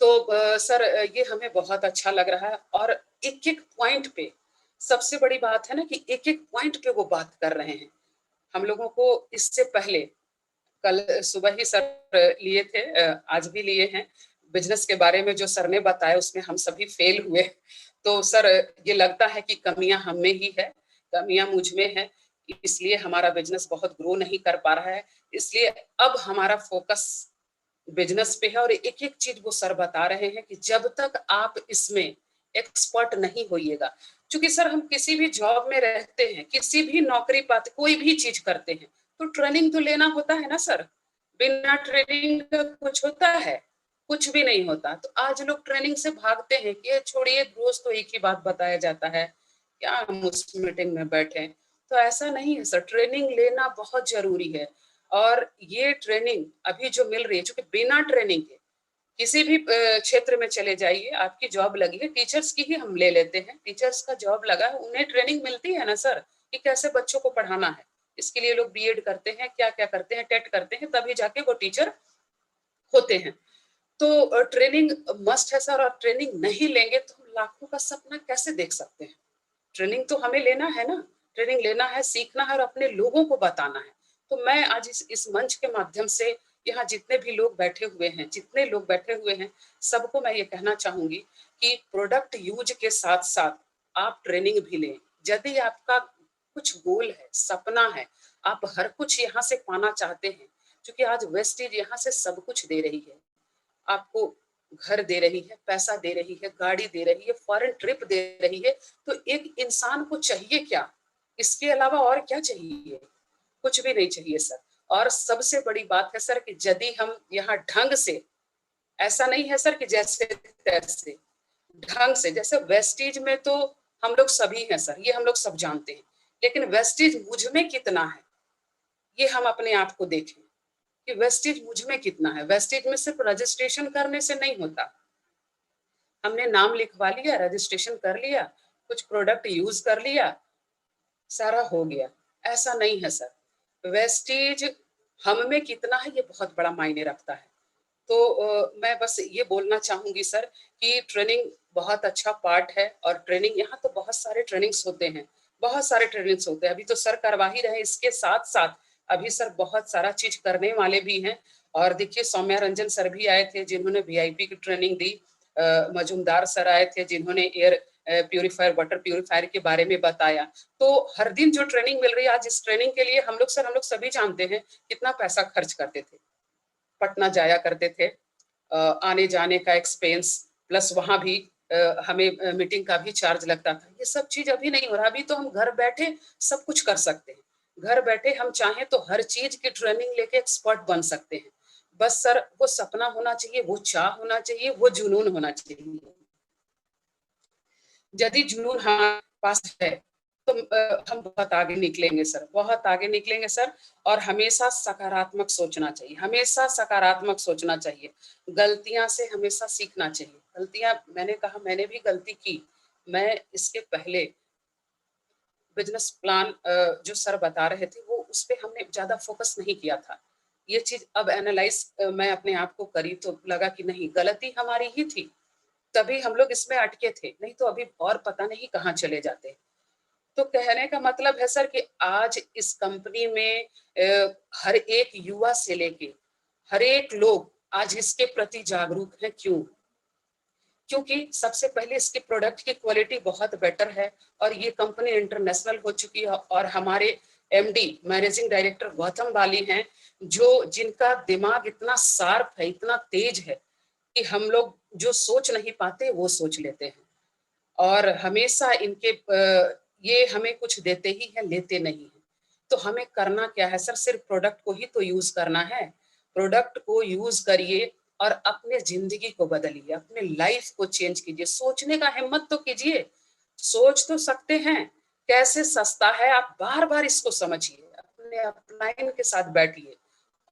Speaker 1: तो सर ये हमें बहुत अच्छा लग रहा है, और एक एक पॉइंट पे, सबसे बड़ी बात है ना कि एक एक पॉइंट पे वो बात कर रहे हैं। हम लोगों को इससे पहले कल सुबह ही सर लिए थे, आज भी लिए हैं, बिजनेस के बारे में जो सर ने बताया उसमें हम सभी फेल हुए। तो सर ये लगता है कि कमियां हम में ही है, कमियां मुझ में है, इसलिए हमारा बिजनेस बहुत ग्रो नहीं कर पा रहा है। इसलिए अब हमारा फोकस बिजनेस पे है, और एक एक चीज वो सर बता रहे हैं कि जब तक आप इसमें एक्सपर्ट नहीं होइएगा। क्योंकि सर हम किसी भी जॉब में रहते हैं, किसी भी नौकरी पाते, कोई भी चीज करते हैं तो ट्रेनिंग तो लेना होता है ना सर। बिना ट्रेनिंग का कुछ होता है? कुछ भी नहीं होता। तो आज लोग ट्रेनिंग से भागते हैं कि ये छोड़िए, रोज तो एक ही बात बताया जाता है, क्या हम उस मीटिंग में बैठे। तो ऐसा नहीं है सर, ट्रेनिंग लेना बहुत जरूरी है। और ये ट्रेनिंग अभी जो मिल रही है, क्योंकि बिना ट्रेनिंग के किसी भी क्षेत्र में चले जाइए, आपकी जॉब लगी है, टीचर्स की ही हम ले लेते हैं, टीचर्स का जॉब लगा है, उन्हें ट्रेनिंग मिलती है ना सर कि कैसे बच्चों को पढ़ाना है। इसके लिए लोग बीएड करते हैं, क्या क्या करते हैं, टेट करते हैं, तभी जाके वो टीचर होते हैं। तो ट्रेनिंग मस्ट है सर, और ट्रेनिंग नहीं लेंगे तो हम लाखों का सपना कैसे देख सकते हैं। ट्रेनिंग तो हमें लेना है ना, ट्रेनिंग लेना है, सीखना है और अपने लोगों को बताना है। तो मैं आज इस मंच के माध्यम से यहाँ जितने भी लोग बैठे हुए हैं, जितने लोग बैठे हुए हैं, सबको मैं ये कहना चाहूंगी कि प्रोडक्ट यूज के साथ साथ आप ट्रेनिंग भी लें। यदि आपका कुछ गोल है, सपना है, आप हर कुछ यहाँ से पाना चाहते हैं, क्योंकि आज वेस्टेज यहाँ से सब कुछ दे रही है, आपको घर दे रही है, पैसा दे रही है, गाड़ी दे रही है, फॉरेन ट्रिप दे रही है। तो एक इंसान को चाहिए क्या? इसके अलावा और क्या चाहिए? कुछ भी नहीं चाहिए सर। और सबसे बड़ी बात है सर कि यदि हम यहाँ ढंग से, ऐसा नहीं है सर कि जैसे तैसे, ढंग से, जैसे वेस्टेज में तो हम लोग सभी हैं सर, ये हम लोग सब जानते हैं, लेकिन वेस्टेज मुझ में कितना है ये हम अपने आप को देखें कि वेस्टेज मुझ में कितना है। वेस्टेज में सिर्फ रजिस्ट्रेशन करने से नहीं होता। हमने नाम लिखवा लिया, रजिस्ट्रेशन कर लिया, कुछ प्रोडक्ट यूज कर लिया, सारा हो गया, ऐसा नहीं है सर। वेस्टेज हम में कितना है ये बहुत बड़ा मायने रखता है। तो मैं बस ये बोलना चाहूंगी सर कि ट्रेनिंग बहुत अच्छा पार्ट है। और ट्रेनिंग, यहाँ तो बहुत सारे ट्रेनिंग्स होते हैं, बहुत सारे ट्रेनिंग्स होते हैं। अभी तो सर करवा ही रहे, इसके साथ साथ अभी सर बहुत सारा चीज करने वाले भी हैं। और देखिए सौम्या रंजन सर भी आए थे जिन्होंने वीआईपी की ट्रेनिंग दी, मजूमदार सर आए थे जिन्होंने एयर प्यूरिफायर, वाटर प्यूरिफायर के बारे में बताया। तो हर दिन जो ट्रेनिंग मिल रही है, आज इस ट्रेनिंग के लिए हम लोग सभी जानते हैं कितना पैसा खर्च करते थे। पटना जाया करते थे, आने जाने का एक्सपेंस, प्लस वहां भी हमें मीटिंग का भी चार्ज लगता था। ये सब चीज अभी नहीं हो रहा। अभी तो हम घर बैठे सब कुछ कर सकते हैं। घर बैठे हम चाहें तो हर चीज की ट्रेनिंग लेके एक्सपर्ट बन सकते हैं। बस सर वो सपना होना चाहिए, वो चाह होना चाहिए, वो जुनून होना चाहिए। यदि जुनून हमारे पास है तो हम बहुत आगे निकलेंगे सर, बहुत आगे निकलेंगे सर। और हमेशा सकारात्मक सोचना चाहिए, हमेशा सकारात्मक सोचना चाहिए। गलतियां से हमेशा सीखना चाहिए। गलतियां, मैंने कहा मैंने भी गलती की। मैं इसके पहले बिजनेस प्लान जो सर बता रहे थे वो उस पर हमने ज्यादा फोकस नहीं किया था। ये चीज अब एनालाइज मैं अपने आप को करी तो लगा कि नहीं, गलती हमारी ही थी, तभी हम लोग इसमें अटके थे, नहीं तो अभी और पता नहीं कहाँ चले जाते। तो कहने का मतलब है सर कि आज इस कंपनी में हर एक युवा से लेके हर एक लोग आज इसके प्रति जागरूक हैं। क्यों? क्योंकि सबसे पहले इसके प्रोडक्ट की क्वालिटी बहुत बेटर है और ये कंपनी इंटरनेशनल हो चुकी है। और हमारे एमडी, मैनेजिंग डायरेक्टर गौतम बाली हैं, जो जिनका दिमाग इतना शार्प है, इतना तेज है कि हम लोग जो सोच नहीं पाते वो सोच लेते हैं। और हमेशा इनके ये हमें कुछ देते ही है, लेते नहीं है। तो हमें करना क्या है सर? सिर्फ प्रोडक्ट को ही तो यूज करना है। प्रोडक्ट को यूज करिए और अपने जिंदगी को बदलिए, अपने लाइफ को चेंज कीजिए। सोचने का हिम्मत तो कीजिए। सोच तो सकते हैं कैसे सस्ता है, आप बार बार इसको समझिए, अपने अपलाइन के साथ बैठिए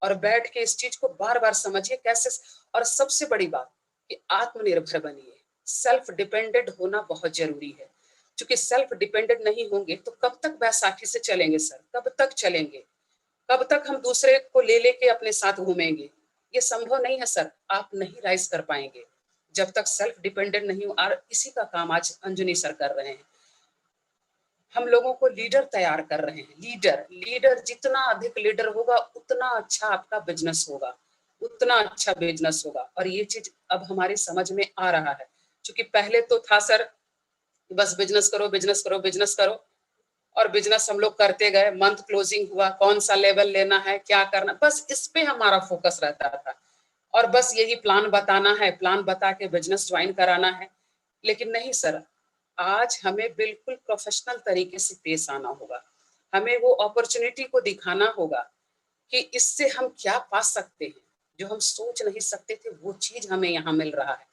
Speaker 1: और बैठ के इस चीज को बार बार समझिए कैसे। और सबसे बड़ी बात कि आत्मनिर्भर बनिए। सेल्फ डिपेंडेंट होना बहुत जरूरी है, क्योंकि सेल्फ डिपेंडेंट नहीं होंगे तो कब तक बैसाखी से चलेंगे सर? कब तक चलेंगे? कब तक हम दूसरे को ले लेके अपने साथ घूमेंगे? ये संभव नहीं है सर, आप नहीं राइज कर पाएंगे जब तक सेल्फ डिपेंडेंट नहीं हो। और इसी का काम आज अंजनी सर कर रहे हैं। हम लोगों को लीडर तैयार कर रहे हैं। लीडर, लीडर जितना अधिक लीडर होगा उतना अच्छा आपका बिजनेस होगा, उतना अच्छा बिजनेस होगा। और ये चीज अब हमारी समझ में आ रहा है, क्योंकि पहले तो था सर बस बिजनेस करो, बिजनेस करो, बिजनेस करो, और बिजनेस हम लोग करते गए। मंथ क्लोजिंग हुआ, कौन सा लेवल लेना है, क्या करना, बस इस पे हमारा फोकस रहता था। और बस यही प्लान बताना है, प्लान बता के बिजनेस ज्वाइन कराना है। लेकिन नहीं सर, आज हमें बिल्कुल प्रोफेशनल तरीके से पेश आना होगा। हमें वो अपॉर्चुनिटी को दिखाना होगा कि इससे हम क्या पा सकते हैं, जो हम सोच नहीं सकते थे वो चीज हमें यहाँ मिल रहा है।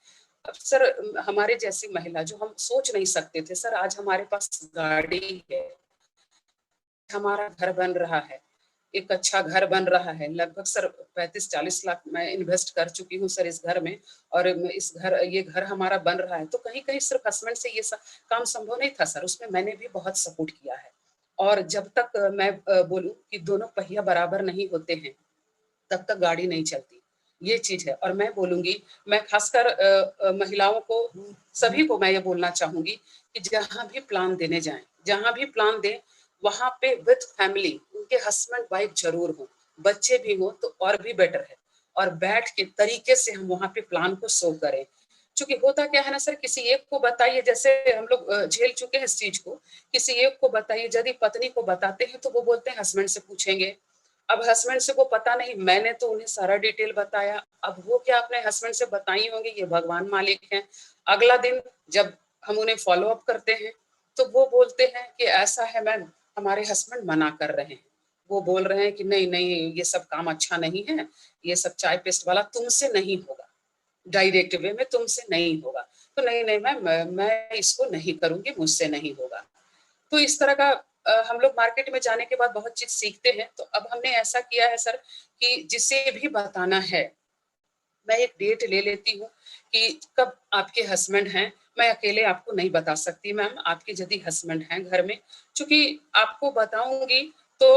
Speaker 1: अब सर हमारे जैसी महिला जो हम सोच नहीं सकते थे सर, आज हमारे पास गाड़ी है, हमारा घर बन रहा है, एक अच्छा घर बन रहा है। लगभग सर 35-40 लाख मैं इन्वेस्ट कर चुकी हूँ सर इस घर में, और ये घर हमारा बन रहा है। तो कहीं कहीं सिर्फ हस्बैंड से ये काम संभव नहीं था सर, उसमें मैंने भी बहुत सपोर्ट किया है। और जब तक मैं बोलूं कि दोनों पहिया बराबर नहीं होते हैं तब तक गाड़ी नहीं चलती, ये चीज है। और मैं बोलूंगी, मैं खासकर महिलाओं को, सभी को मैं ये बोलना चाहूंगी कि जहां भी प्लान देने जाएं, जहां भी प्लान दें, वहां पे विद फैमिली उनके हस्बैंड वाइफ जरूर हो, बच्चे भी हो तो और भी बेटर है, और बैठ के तरीके से हम वहां पे प्लान को शो करें। क्योंकि होता क्या है ना सर, किसी एक को बताइए, जैसे हम लोग झेल चुके हैं इस चीज को, किसी एक को बताइए, यदि पत्नी को बताते हैं तो वो बोलते हैं हस्बैंड से पूछेंगे। अब हस्बैंड से वो पता नहीं, मैंने तो उन्हें सारा डिटेल बताया, अब वो क्या अपने हस्बैंड से बताई होंगी, ये भगवान मालिक हैं। अगला दिन जब हम उन्हें फॉलो अप करते हैं तो वो बोलते हैं कि ऐसा है मैम, हमारे हस्बैंड मना कर रहे हैं, वो बोल रहे हैं कि नहीं नहीं ये सब काम अच्छा नहीं है, ये सब चाय पेस्ट वाला तुमसे नहीं होगा, डायरेक्ट वे में तुमसे नहीं होगा। तो नहीं नहीं मैम, मैं इसको नहीं करूंगी, मुझसे नहीं होगा। तो इस तरह का हम लोग मार्केट में जाने के बाद बहुत चीज सीखते हैं। तो अब हमने ऐसा किया है सर कि जिसे भी बताना है, मैं एक डेट ले लेती हूँ कि कब आपके हस्बैंड हैं। मैं अकेले आपको नहीं बता सकती मैम, आपके यदि हस्बैंड हैं घर में, क्योंकि आपको बताऊंगी तो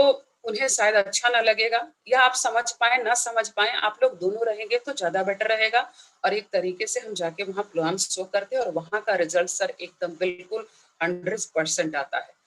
Speaker 1: उन्हें शायद अच्छा ना लगेगा, या आप समझ पाए ना समझ पाए, आप लोग दोनों रहेंगे तो ज्यादा बेटर रहेगा। और एक तरीके से हम जाके वहाँ प्लान शो करते हैं और वहाँ का रिजल्ट सर एकदम बिल्कुल 100% आता है।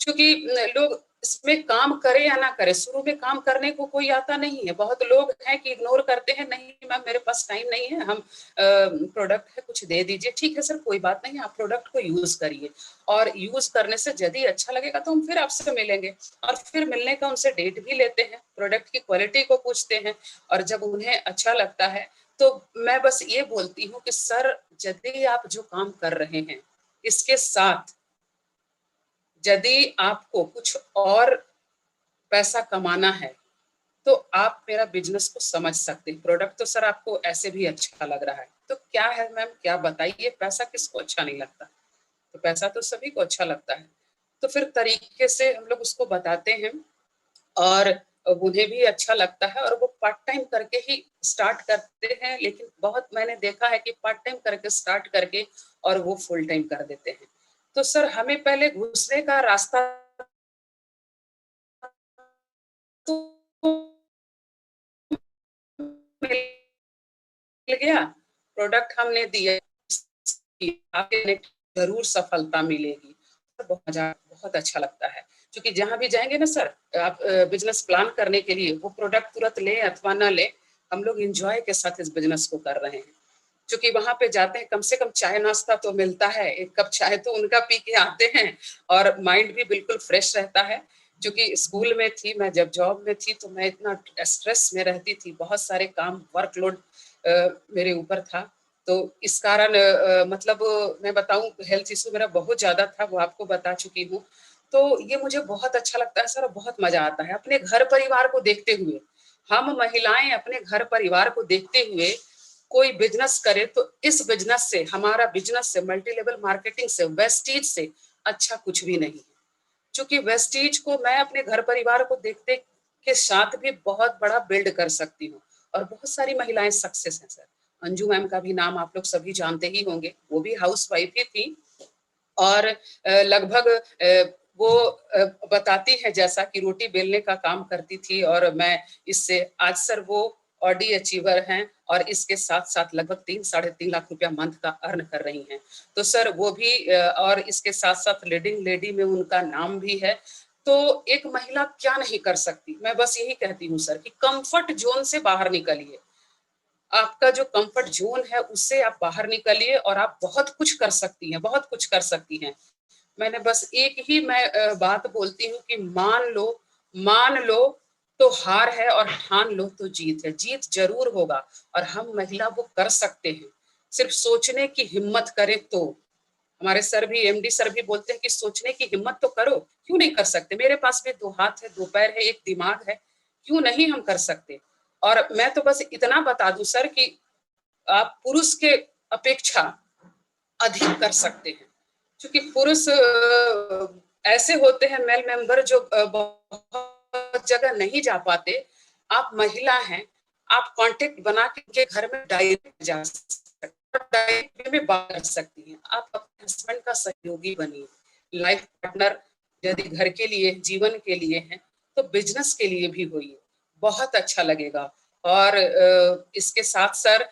Speaker 1: क्योंकि लोग इसमें काम करे या ना करे, शुरू में काम करने को कोई आता नहीं है। बहुत लोग हैं कि इग्नोर करते हैं, नहीं मैम मेरे पास टाइम नहीं है, हम प्रोडक्ट है कुछ दे दीजिए। ठीक है सर, कोई बात नहीं, आप प्रोडक्ट को यूज करिए, और यूज करने से यदि अच्छा लगेगा तो हम फिर आपसे मिलेंगे, और फिर मिलने का उनसे डेट भी लेते हैं, प्रोडक्ट की क्वालिटी को पूछते हैं, और जब उन्हें अच्छा लगता है तो मैं बस ये बोलती हूँ कि सर यदि आप जो काम कर रहे हैं इसके साथ यदि आपको कुछ और पैसा कमाना है तो आप मेरा बिजनेस को समझ सकते हैं। प्रोडक्ट तो सर आपको ऐसे भी अच्छा लग रहा है, तो क्या है मैम, क्या बताइए, पैसा किसको अच्छा नहीं लगता? तो पैसा तो सभी को अच्छा लगता है। तो फिर तरीके से हम लोग उसको बताते हैं, और उन्हें भी अच्छा लगता है, और वो पार्ट टाइम करके ही स्टार्ट करते हैं। लेकिन बहुत मैंने देखा है कि पार्ट टाइम करके स्टार्ट करके और वो फुल टाइम कर देते हैं। तो सर हमें पहले घुसने का रास्ता तो मिल गया, प्रोडक्ट हमने दिया, आपको जरूर सफलता मिलेगी। बहुत अच्छा लगता है, क्योंकि जहां भी जाएंगे ना सर, आप बिजनेस प्लान करने के लिए, वो प्रोडक्ट तुरंत ले अथवा ना ले, हम लोग एंजॉय के साथ इस बिजनेस को कर रहे हैं। क्योंकि वहां पे जाते हैं, कम से कम चाय नाश्ता तो मिलता है, एक कप चाय तो उनका पी के आते हैं, और माइंड भी बिल्कुल फ्रेश रहता है। क्योंकि स्कूल में थी मैं, जब जॉब में थी तो मैं इतना स्ट्रेस में रहती थी, बहुत सारे काम, वर्कलोड मेरे ऊपर था। तो इस कारण मतलब मैं बताऊं, हेल्थ इशू मेरा बहुत ज्यादा था, वो आपको बता चुकी हूँ। तो ये मुझे बहुत अच्छा लगता है सर, बहुत मजा आता है अपने घर परिवार को देखते हुए। हम महिलाएं अपने घर परिवार को देखते हुए कोई बिजनेस करे, तो इस बिजनेस से, हमारा बिजनेस से, मल्टी लेवल मार्केटिंग से, वेस्टीज से अच्छा कुछ भी नहीं है। क्योंकि वेस्टीज को मैं अपने घर परिवार को देखते के साथ भी बहुत बड़ा बिल्ड कर सकती हूँ, और बहुत सारी महिलाएं सक्सेस हैं सर। अंजू मैम का भी नाम आप लोग सभी जानते ही होंगे, वो भी हाउस वाइफ ही थी, और लगभग वो बताती है जैसा कि रोटी बेलने का काम करती थी, और मैं इससे आज सर वो ऑडी अचीवर हैं, और इसके साथ साथ लगभग 3-3.5 लाख रुपया मंथ का अर्न कर रही हैं। तो सर वो भी और इसके साथ साथ लीडिंग लेडी में उनका नाम भी है। तो एक महिला क्या नहीं कर सकती, मैं बस यही कहती हूँ सर कि कंफर्ट जोन से बाहर निकलिए, आपका जो कंफर्ट जोन है उससे आप बाहर निकलिए, और आप बहुत कुछ कर सकती हैं, बहुत कुछ कर सकती हैं। मैंने बस एक ही मैं बात बोलती हूँ कि मान लो तो हार है, और ठान लो तो जीत है, जीत जरूर होगा, और हम महिला वो कर सकते हैं। सिर्फ सोचने की हिम्मत करें तो। हमारे सर भी, एमडी सर भी बोलते हैं कि सोचने की हिम्मत तो करो, क्यों नहीं कर सकते? मेरे पास भी 2 हाथ है, 2 पैर है, एक दिमाग है, क्यों नहीं हम कर सकते? और मैं तो बस इतना बता दूं सर कि आप पुरुष के अपेक्षा अधिक कर सकते हैं, क्योंकि पुरुष ऐसे होते हैं मेल मेंबर जो बहुत जगह नहीं जा पाते। आप महिला हैं, आप कांटेक्ट बना के घर में डायरेक्ट जा सकते हैं, डायरेक्ट में बात कर सकती हैं। आप अपने हस्बैंड का सहयोगी बनिए, लाइफ पार्टनर यदि घर के लिए, जीवन के लिए है, तो बिजनेस के लिए भी होइए, बहुत अच्छा लगेगा। और इसके साथ सर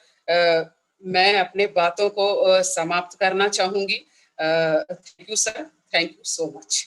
Speaker 1: मैं अपने बातों को समाप्त करना चाहूंगी। Thank you sir, thank you so much.